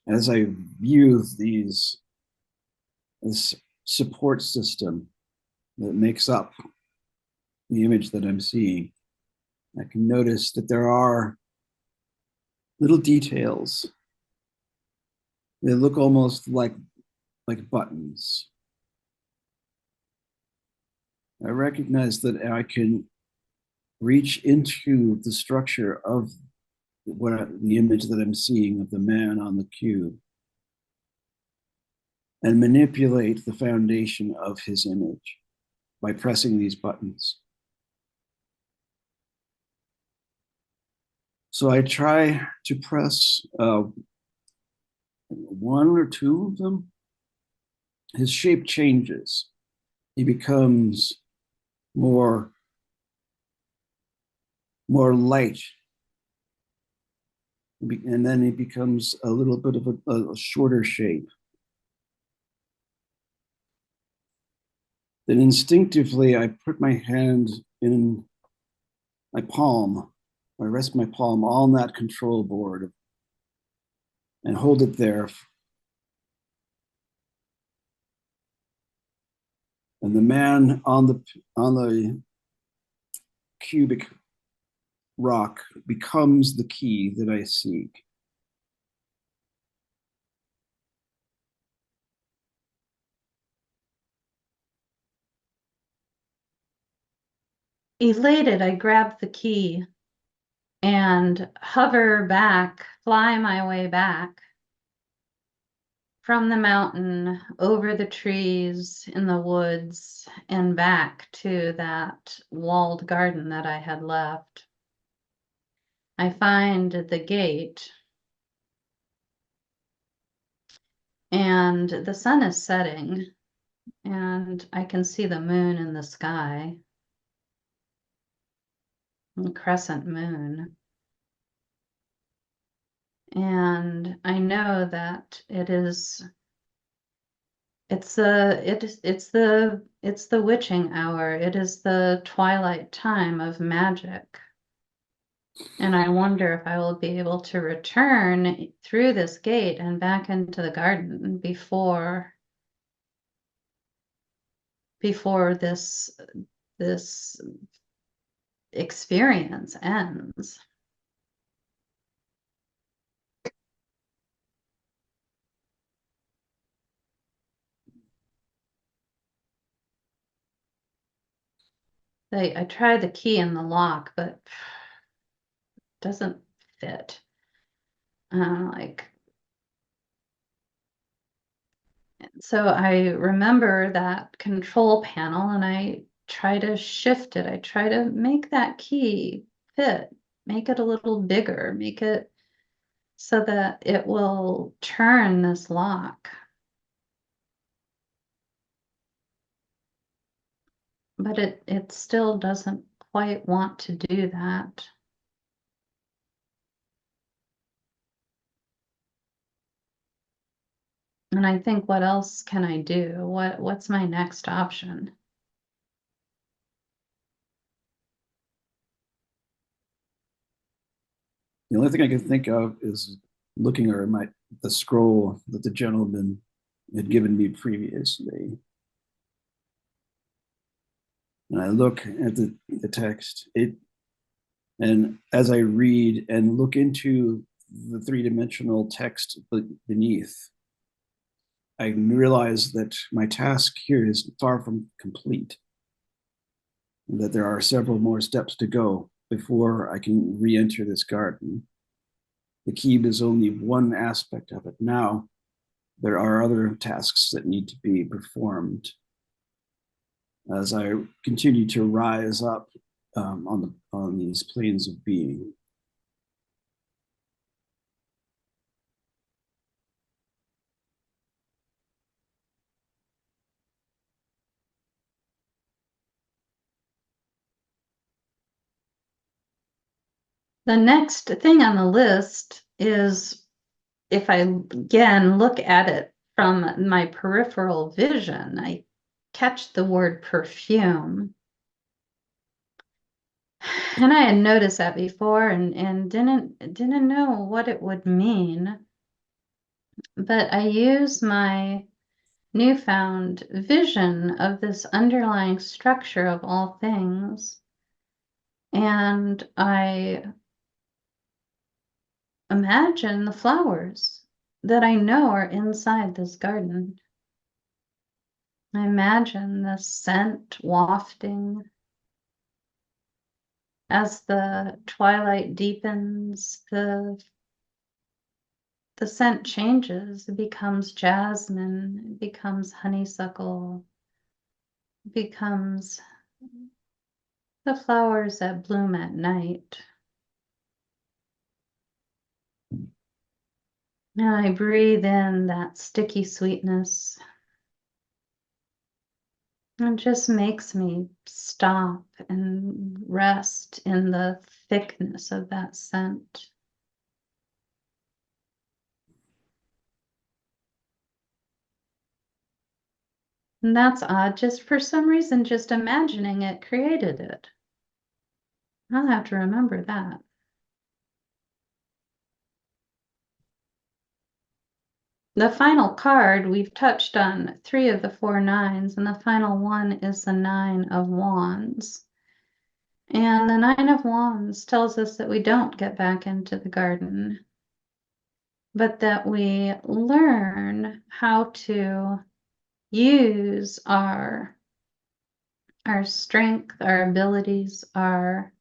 As I view this support system that makes up the image that I'm seeing, I can notice that there are little details. They look almost like buttons. I recognize that I can reach into the structure of the image that I'm seeing of the man on the cube and manipulate the foundation of his image by pressing these buttons. So I try to press one or two of them. His shape changes. He becomes more light. And then he becomes a little bit of a shorter shape. Then instinctively, I put my hand in my palm. I rest my palm on that control board and hold it there. And the man on the cubic rock becomes the key that I seek. Elated, I grab the key and hover back, fly my way back from the mountain, over the trees, in the woods, and back to that walled garden that I had left. I find the gate, and the sun is setting, and I can see the moon in the sky, the crescent moon. And I know that it's the witching hour. It is the twilight time of magic. And I wonder if I will be able to return through this gate and back into the garden before this experience ends. I tried the key in the lock, but it doesn't fit. So I remember that control panel and I try to shift it. I try to make that key fit, make it a little bigger, make it so that it will turn this lock. But it still doesn't quite want to do that. And I think, what else can I do? What's my next option? The only thing I can think of is looking at the scroll that the gentleman had given me previously. And I look at the text, and as I read and look into the three-dimensional text beneath, I realize that my task here is far from complete, and that there are several more steps to go before I can re-enter this garden. the keep is only one aspect of it. Now, there are other tasks that need to be performed as I continue to rise up on these planes of being. The next thing on the list is, if I again look at it from my peripheral vision, I catch the word perfume. And I had noticed that before and didn't know what it would mean. But I use my newfound vision of this underlying structure of all things. And I imagine the flowers that I know are inside this garden. I imagine the scent wafting as the twilight deepens. The scent changes. It becomes jasmine, it becomes honeysuckle, it becomes the flowers that bloom at night. And I breathe in that sticky sweetness. It just makes me stop and rest in the thickness of that scent. And that's odd. Just for some reason, just imagining it created it. I'll have to remember that. The final card, we've touched on 3 of the 4 nines, and the final one is the 9 of Wands. And the 9 of Wands tells us that we don't get back into the garden, but that we learn how to use our strength, our abilities, our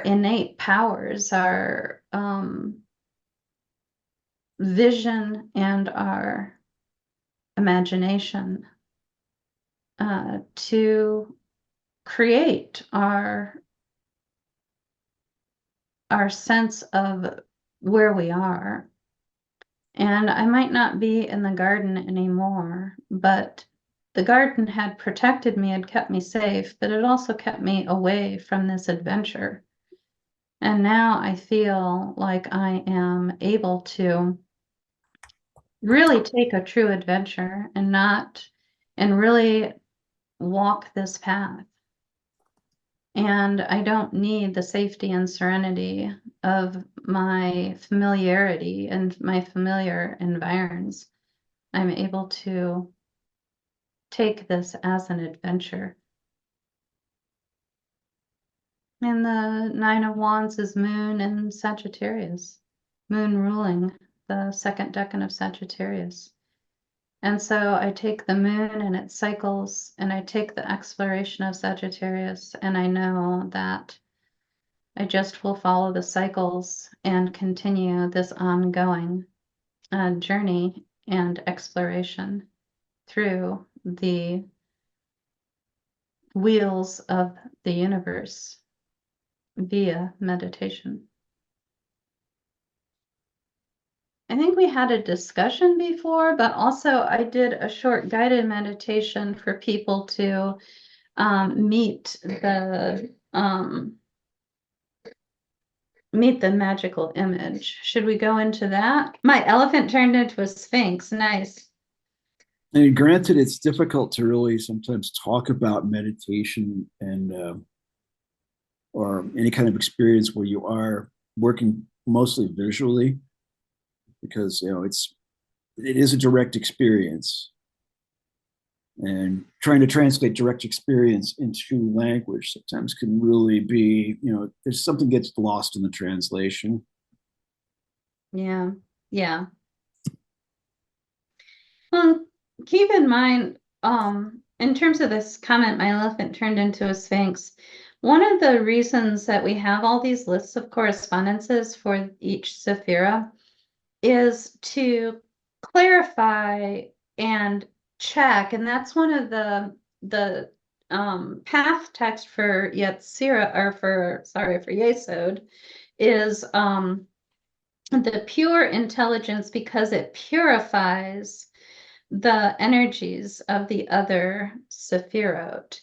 innate powers, our vision and our imagination to create our sense of where we are. And I might not be in the garden anymore, but the garden had protected me, had kept me safe, but it also kept me away from this adventure. And now I feel like I am able to really take a true adventure and really walk this path. And I don't need the safety and serenity of my familiarity and my familiar environs. I'm able to take this as an adventure. And the 9 of Wands is Moon in Sagittarius, Moon ruling the 2nd decan of Sagittarius. And so I take the moon and its cycles, and I take the exploration of Sagittarius, and I know that I just will follow the cycles and continue this ongoing journey and exploration through the wheels of the universe via meditation. I think we had a discussion before, but also I did a short guided meditation for people to meet the magical image. Should we go into that? My elephant turned into a sphinx. Nice. And granted, it's difficult to really sometimes talk about meditation and or any kind of experience where you are working mostly visually, because it is a direct experience, and trying to translate direct experience into language sometimes can really be, there's something gets lost in the translation. Yeah. Well, keep in mind, in terms of this comment, my elephant turned into a sphinx. One of the reasons that we have all these lists of correspondences for each Sephirah is to clarify and check, and that's one of the path text for Yetzirah, or for Yesod, is the pure intelligence, because it purifies the energies of the other Sephiroth.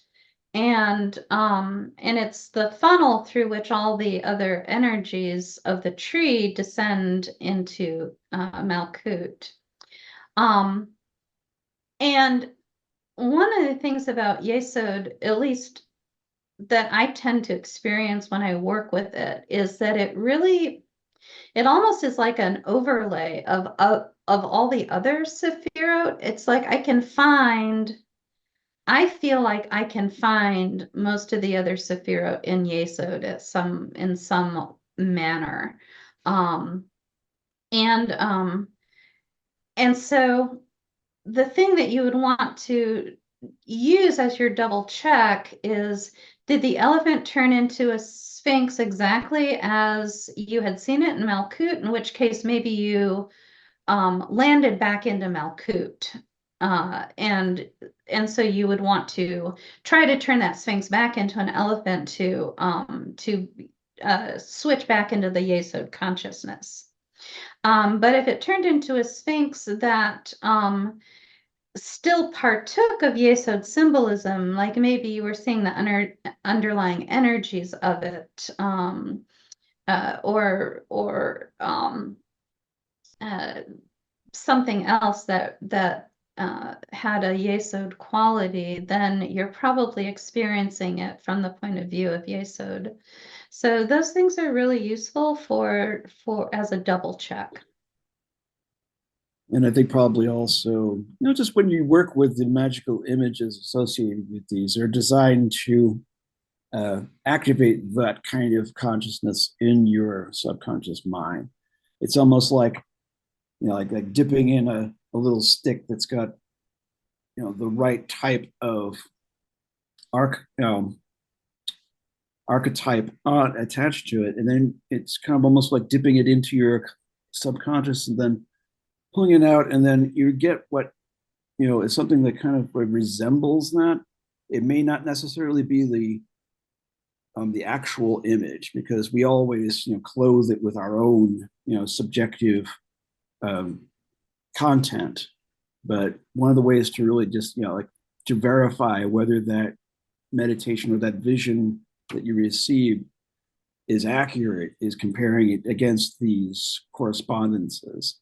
And it's the funnel through which all the other energies of the tree descend into Malkut. And one of the things about Yesod, at least that I tend to experience when I work with it, is that it almost is like an overlay of all the other Sephiroth. It's like I feel like I can find most of the other Sephiroth in Yesod in some manner. And so the thing that you would want to use as your double check is, did the elephant turn into a sphinx exactly as you had seen it in Malkut? In which case maybe you landed back into Malkut. And so you would want to try to turn that sphinx back into an elephant to switch back into the Yesod consciousness. But if it turned into a sphinx that still partook of Yesod symbolism, like maybe you were seeing the underlying energies of it, or something else that had a Yesod quality, then you're probably experiencing it from the point of view of Yesod. So those things are really useful for as a double check. And I think probably also, just when you work with the magical images associated with these, they're designed to activate that kind of consciousness in your subconscious mind. It's almost like, like dipping in a little stick that's got, the right type of archetype attached to it. And then it's kind of almost like dipping it into your subconscious and then pulling it out, and then you get what is something that kind of resembles that. It may not necessarily be the actual image, because we always clothe it with our own subjective content. But one of the ways to really just like to verify whether that meditation or that vision that you receive is accurate is comparing it against these correspondences.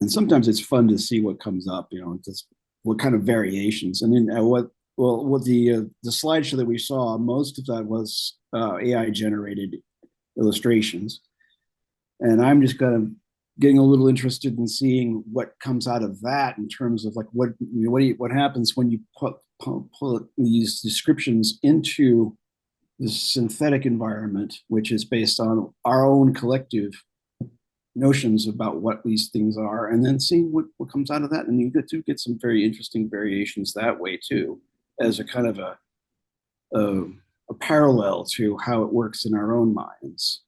And sometimes it's fun to see what comes up, just what kind of variations. And then what the slideshow that we saw, most of that was AI generated illustrations. And I'm just kind of getting a little interested in seeing what comes out of that in terms of like what happens when you put these descriptions into the synthetic environment, which is based on our own collective notions about what these things are, and then seeing what comes out of that. And you get some very interesting variations that way too, as a kind of a parallel to how it works in our own minds.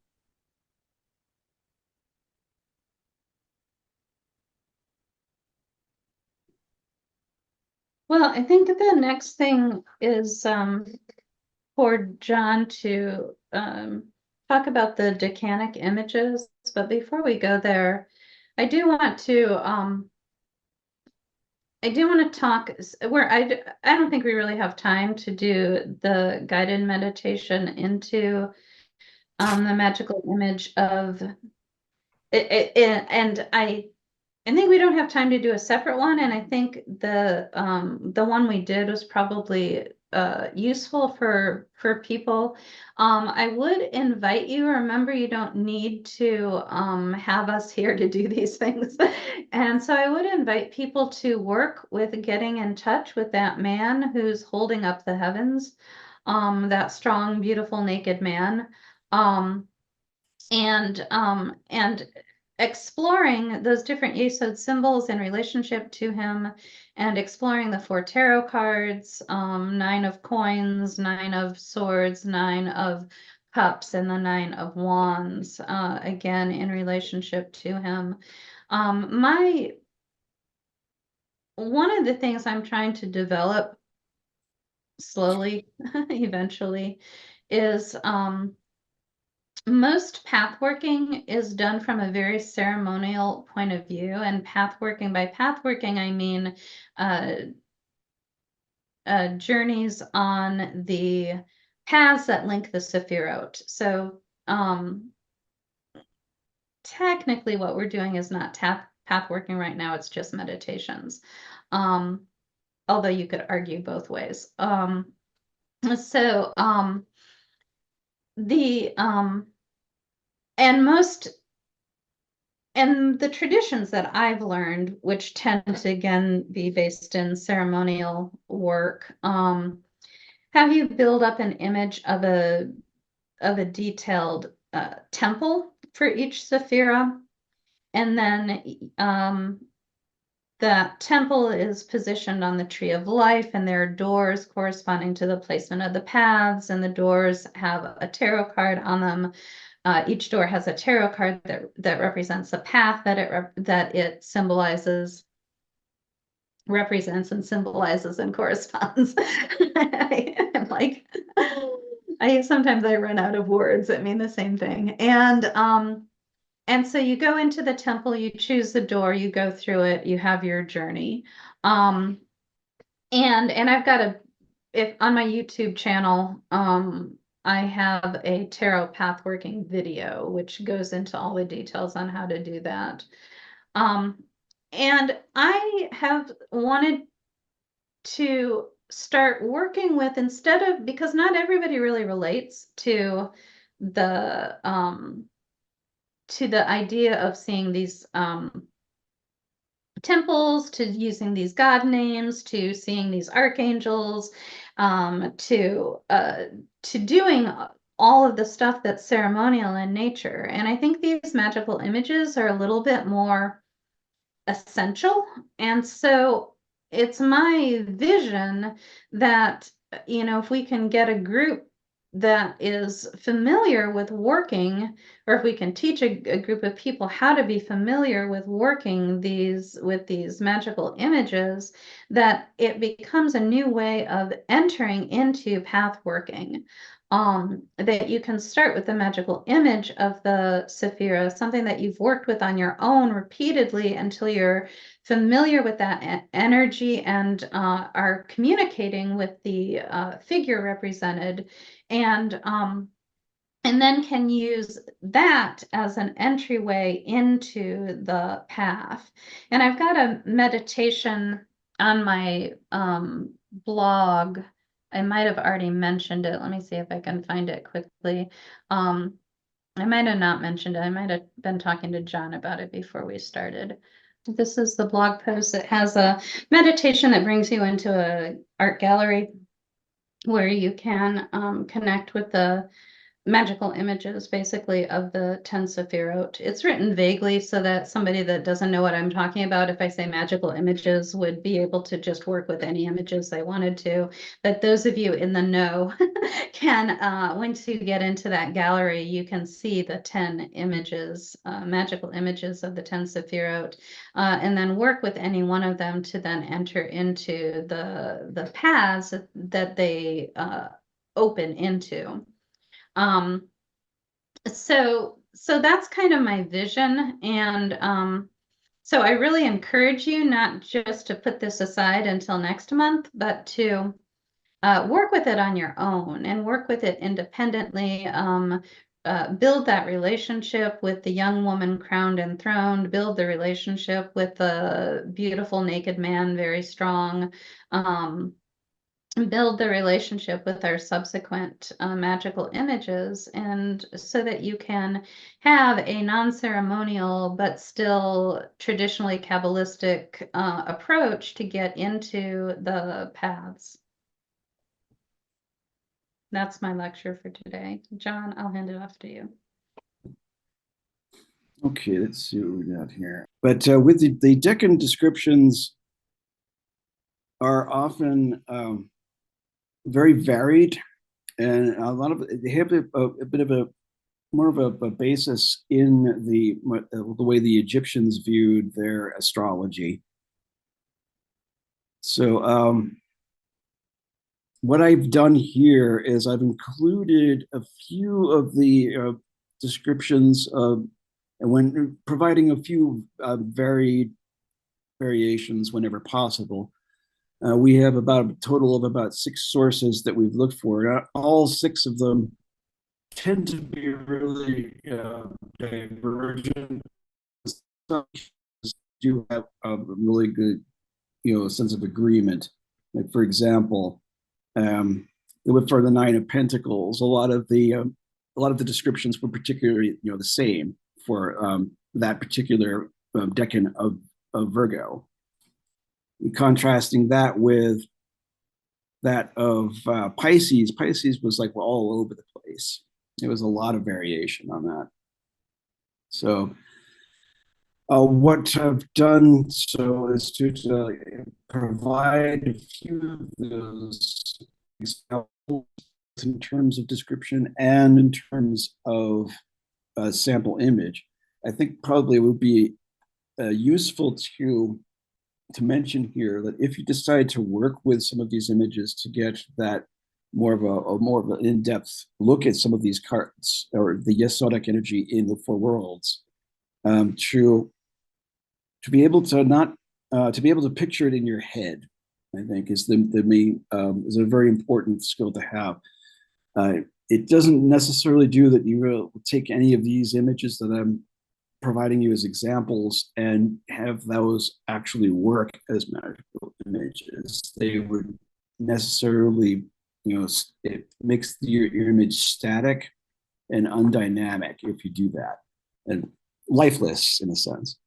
Well, I think the next thing is for John to talk about the decanic images. But before we go there, I do want to talk where I don't think we really have time to do the guided meditation into the magical image of it, and I think we don't have time to do a separate one, and I think the one we did was probably useful for people. I would invite you, remember, you don't need to have us here to do these things. And so I would invite people to work with getting in touch with that man who's holding up the heavens, that strong, beautiful, naked man. And exploring those different Yesod symbols in relationship to him, and exploring the 4 tarot cards, 9 of coins, 9 of swords, 9 of cups, and the 9 of wands, again in relationship to him. One of the things I'm trying to develop slowly, eventually, is most pathworking is done from a very ceremonial point of view. And pathworking, by pathworking, I mean journeys on the paths that link the Sephiroth. So technically what we're doing is not pathworking right now, it's just meditations. Although you could argue both ways. And the traditions that I've learned, which tend to again be based in ceremonial work, have you build up an image of a detailed temple for each Sephirah, and then that temple is positioned on the tree of life, and there are doors corresponding to the placement of the paths, and the doors have a tarot card on them. Each door has a tarot card that represents a path that it symbolizes, represents, and symbolizes and corresponds. I'm like, sometimes I run out of words that mean the same thing. And so you go into the temple, you choose the door, you go through it, you have your journey. And I've got if on my YouTube channel, I have a tarot pathworking video, which goes into all the details on how to do that. And I have wanted to start working with, instead of, because not everybody really relates to the idea of seeing these temples, to using these god names, to seeing these archangels, to doing all of the stuff that's ceremonial in nature. And I think these magical images are a little bit more essential. And so it's my vision that, if we can get a group that is familiar with working, or if we can teach a group of people how to be familiar with working with these magical images, that it becomes a new way of entering into pathworking. That you can start with the magical image of the Sephirah, something that you've worked with on your own repeatedly until you're familiar with that energy and are communicating with the figure represented, and then can use that as an entryway into the path. And I've got a meditation on my blog. I might have already mentioned it. Let me see if I can find it quickly. I might have not mentioned it. I might have been talking to John about it before we started. This is the blog post. It has a meditation that brings you into an art gallery where you can connect with the magical images, basically, of the 10 Sephiroth. It's written vaguely so that somebody that doesn't know what I'm talking about, if I say magical images, would be able to just work with any images they wanted to. But those of you in the know can, once you get into that gallery, you can see the 10 images, magical images of the 10 Sephiroth, and then work with any one of them to then enter into the paths that they open into. So that's kind of my vision. And so I really encourage you not just to put this aside until next month, but to work with it on your own and work with it independently. Build that relationship with the young woman crowned and throned, build the relationship with the beautiful naked man, very strong. Build the relationship with our subsequent magical images, and so that you can have a non-ceremonial but still traditionally Kabbalistic approach to get into the paths. That's my lecture for today. John, I'll hand it off to you. Okay, let's see what we got here. But with the decan descriptions are often very varied, and a lot of they have a bit of a more of a basis in the way the Egyptians viewed their astrology. So what I've done here is I've included a few of the descriptions of, and when providing a few varied variations whenever possible. We have about a total of about 6 sources that we've looked for. All 6 of them tend to be really divergent. Some do have a really good, sense of agreement. Like, for example, for the 9 of Pentacles, a lot of the descriptions were particularly, the same for that particular decan of Virgo. Contrasting that with that of Pisces. Pisces was like all over the place. There was a lot of variation on that. So what I've done is to provide a few of those examples in terms of description and in terms of sample image. I think probably it would be useful to mention here that if you decide to work with some of these images to get that more of an in-depth look at some of these cards or the Yesodic energy in the 4 worlds, to be able to not to be able to picture it in your head, I think is the main is a very important skill to have. It doesn't necessarily do that you will take any of these images that I'm providing you as examples and have those actually work as magical images. They would necessarily, it makes your image static and undynamic if you do that, and lifeless in a sense.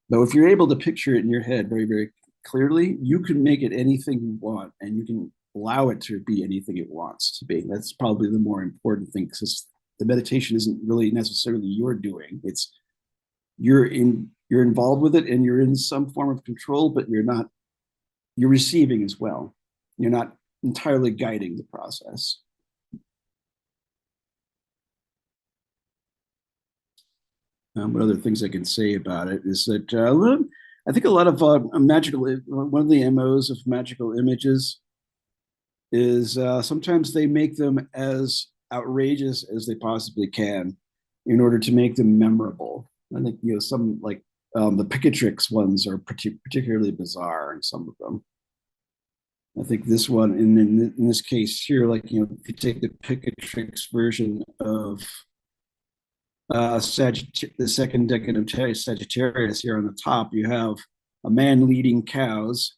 But if you're able to picture it in your head very, very clearly, you can make it anything you want, and you can allow it to be anything it wants to be. That's probably the more important thing, because the meditation isn't really necessarily your doing. It's you're involved with it and you're in some form of control, but you're receiving as well. You're not entirely guiding the process. What other things I can say about it is that I think a lot of one of the MOs of magical images is sometimes they make them as outrageous as they possibly can in order to make them memorable. I think some like the Picatrix ones are particularly bizarre in some of them. I think this one, in this case here, like, if you take the Picatrix version of the 2nd decan of Sagittarius here on the top, you have a man leading cows,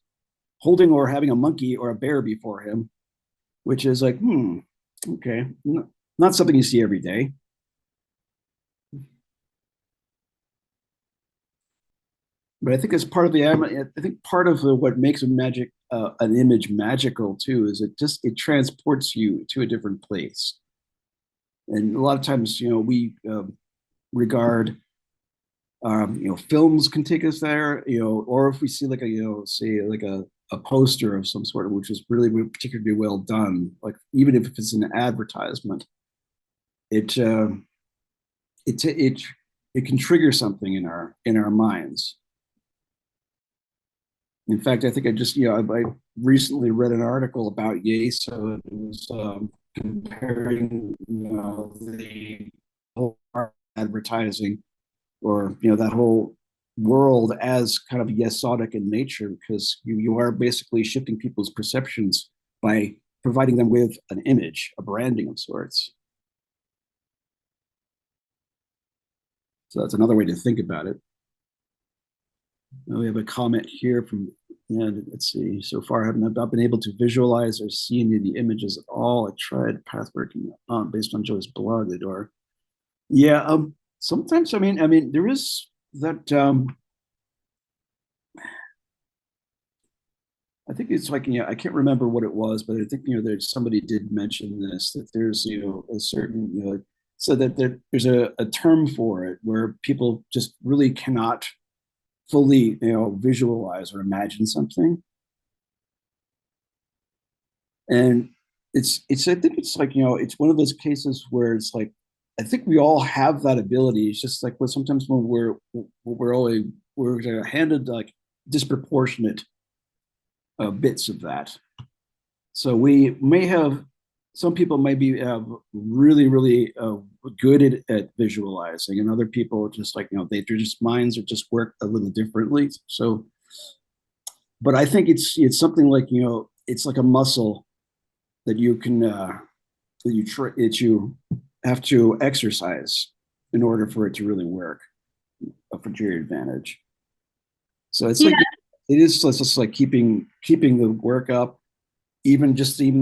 holding or having a monkey or a bear before him, which is like, okay, not something you see every day. But I think as part of what makes an image magical too is it transports you to a different place. And a lot of times, we regard, films can take us there, or if we see like a poster of some sort, which is really particularly well done, like even if it's an advertisement, it can trigger something in our minds. In fact, I think I recently read an article about Yesod. It was comparing, the whole advertising, or that whole world as kind of Yesodic in nature, because you are basically shifting people's perceptions by providing them with an image, a branding of sorts. So that's another way to think about it. We have a comment here from, let's see. So far, I have not been able to visualize or see any of the images at all. I tried pathworking based on Joe's blog, or sometimes, I mean, there is that. I think it's like, I can't remember what it was, but I think, somebody did mention this, that there's, a certain, so that there's a term for it where people just really cannot fully, visualize or imagine something. And I think it's like, it's one of those cases where it's like, I think we all have that ability. It's just like sometimes when we're handed like disproportionate bits of that. So we may have, some people may be really, really good at visualizing, and other people just like, their just minds are just work a little differently. So, but I think it's something like, it's like a muscle that you can, that you have to exercise in order for it to really work for your advantage. So it's like, it is just like keeping the work up, even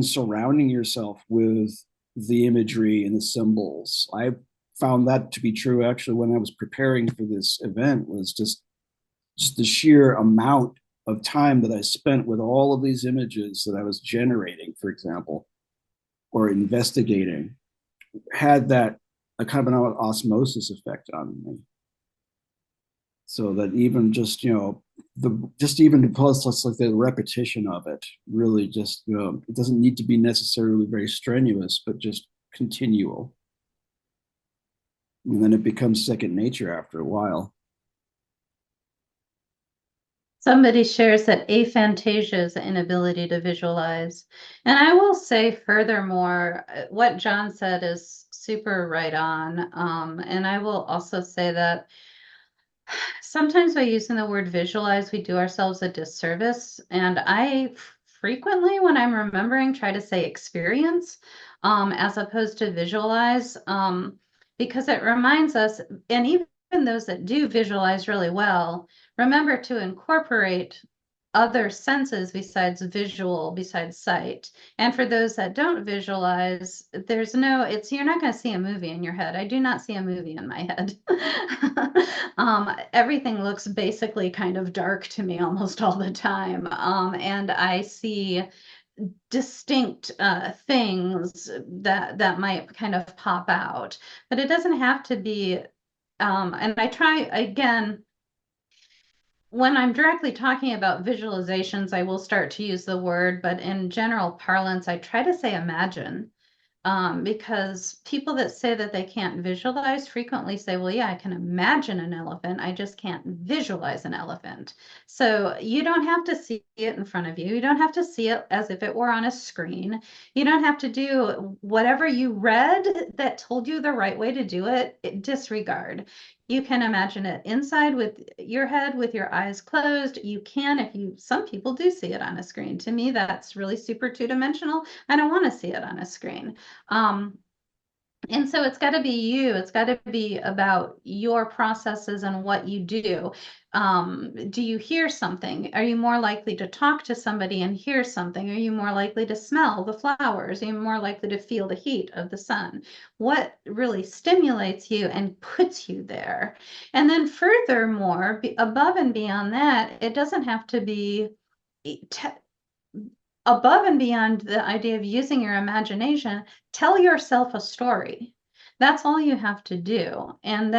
surrounding yourself with the imagery and the symbols. I found that to be true actually when I was preparing for this event, was just the sheer amount of time that I spent with all of these images that I was generating, for example, or investigating, had that a kind of an osmosis effect on me. So that even just, even plus like the repetition of it really just, it doesn't need to be necessarily very strenuous, but just continual. And then it becomes second nature after a while. Somebody shares that aphantasia is the inability to visualize. And I will say furthermore, what John said is super right on. And I will also say that sometimes by using the word visualize, we do ourselves a disservice. And I frequently, when I'm remembering, try to say experience as opposed to visualize, because it reminds us, and even those that do visualize really well, remember to incorporate other senses besides visual, besides sight. And for those that don't visualize, you're not going to see a movie in your head. I do not see a movie in my head. Everything looks basically kind of dark to me almost all the time. And I see distinct things that might kind of pop out, but it doesn't have to be. And I try again, when I'm directly talking about visualizations, I will start to use the word, but in general parlance, I try to say imagine. Because people that say that they can't visualize frequently say, well, yeah, I can imagine an elephant. I just can't visualize an elephant. So you don't have to see it in front of you. You don't have to see it as if it were on a screen. You don't have to do whatever you read that told you the right way to do it. Disregard. You can imagine it inside with your head, with your eyes closed. You can, some people do see it on a screen. To me, that's really super two-dimensional. I don't want to see it on a screen. And so it's got to be you. It's got to be about your processes and what you do. Do you hear something? Are you more likely to talk to somebody and hear something? Are you more likely to smell the flowers? Are you more likely to feel the heat of the sun? What really stimulates you and puts you there? And then furthermore, above and beyond that, it doesn't have to be above and beyond the idea of using your imagination. Tell yourself a story. That's all you have to do. And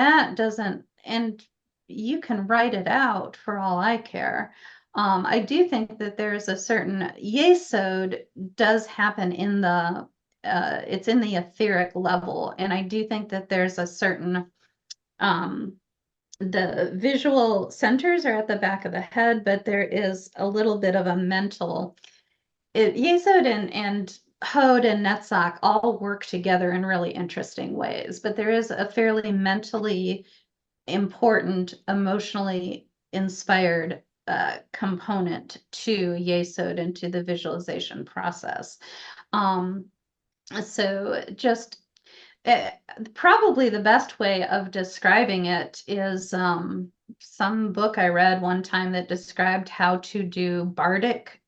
and you can write it out for all I care. I do think that there's a certain Yesod does happen in it's in the etheric level. And I do think that there's a certain, the visual centers are at the back of the head, but there is a little bit of a mental, Yesod and Hod and Netzach all work together in really interesting ways, but there is a fairly mentally important, emotionally inspired component to Yesod and to the visualization process. So just probably the best way of describing it is some book I read one time that described how to do bardic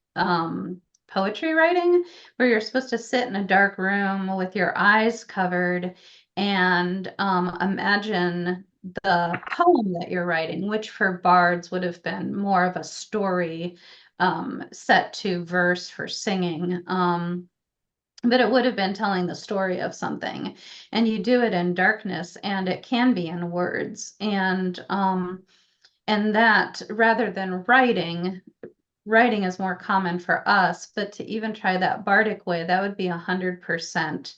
poetry writing, where you're supposed to sit in a dark room with your eyes covered and imagine the poem that you're writing, which for bards would have been more of a story set to verse for singing. but it would have been telling the story of something. And you do it in darkness, and it can be in words. And that rather than writing is more common for us, but to even try that bardic way, that would be 100%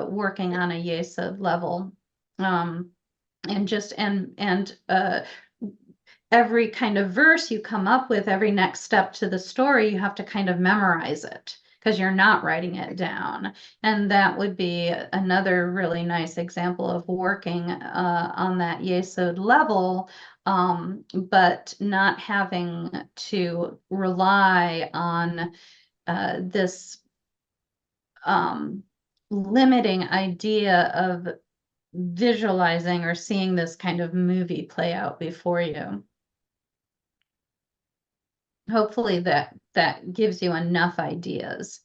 working on a Yesod level. And just every kind of verse you come up with, every next step to the story, you have to kind of memorize it because you're not writing it down. And that would be another really nice example of working on that Yesod level, but not having to rely on this limiting idea of visualizing or seeing this kind of movie play out before you. Hopefully that gives you enough ideas.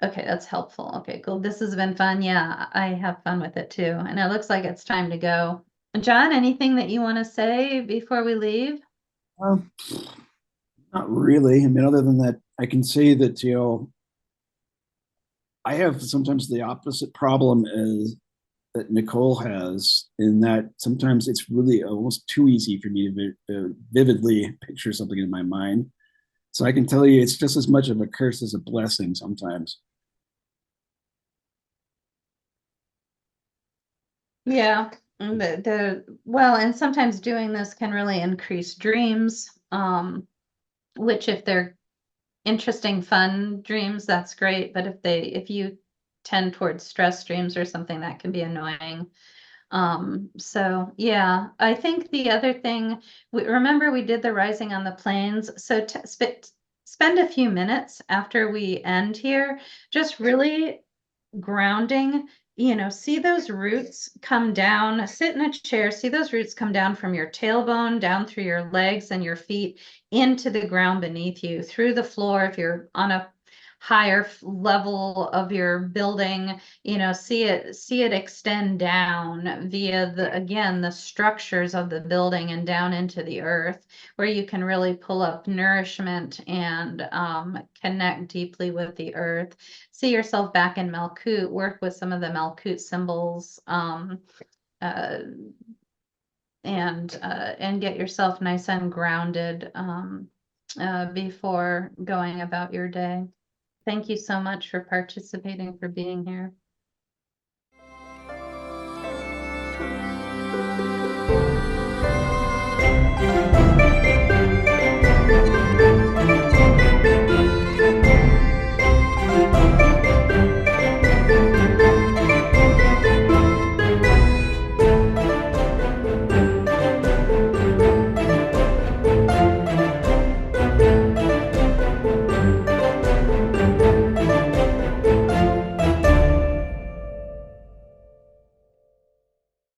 Okay, that's helpful. Okay, cool. This has been fun. Yeah, I have fun with it too. And it looks like it's time to go. John, anything that you want to say before we leave? Not really. I mean, other than that, I can say that, I have sometimes the opposite problem as that Nicole has, in that sometimes it's really almost too easy for me to vividly picture something in my mind. So I can tell you it's just as much of a curse as a blessing sometimes. Yeah, well, and sometimes doing this can really increase dreams, which if they're interesting, fun dreams, that's great. But if you tend towards stress dreams or something, that can be annoying. So yeah, I think the other thing, remember we did the rising on the plains. So spend a few minutes after we end here, just really grounding, see those roots come down, sit in a chair, see those roots come down from your tailbone, down through your legs and your feet, into the ground beneath you, through the floor. If you're on a higher level of your building, see it extend down via the structures of the building and down into the earth, where you can really pull up nourishment and connect deeply with the earth. See yourself back in Malkut, work with some of the Malkut symbols, and get yourself nice and grounded before going about your day. Thank you so much for participating, for being here.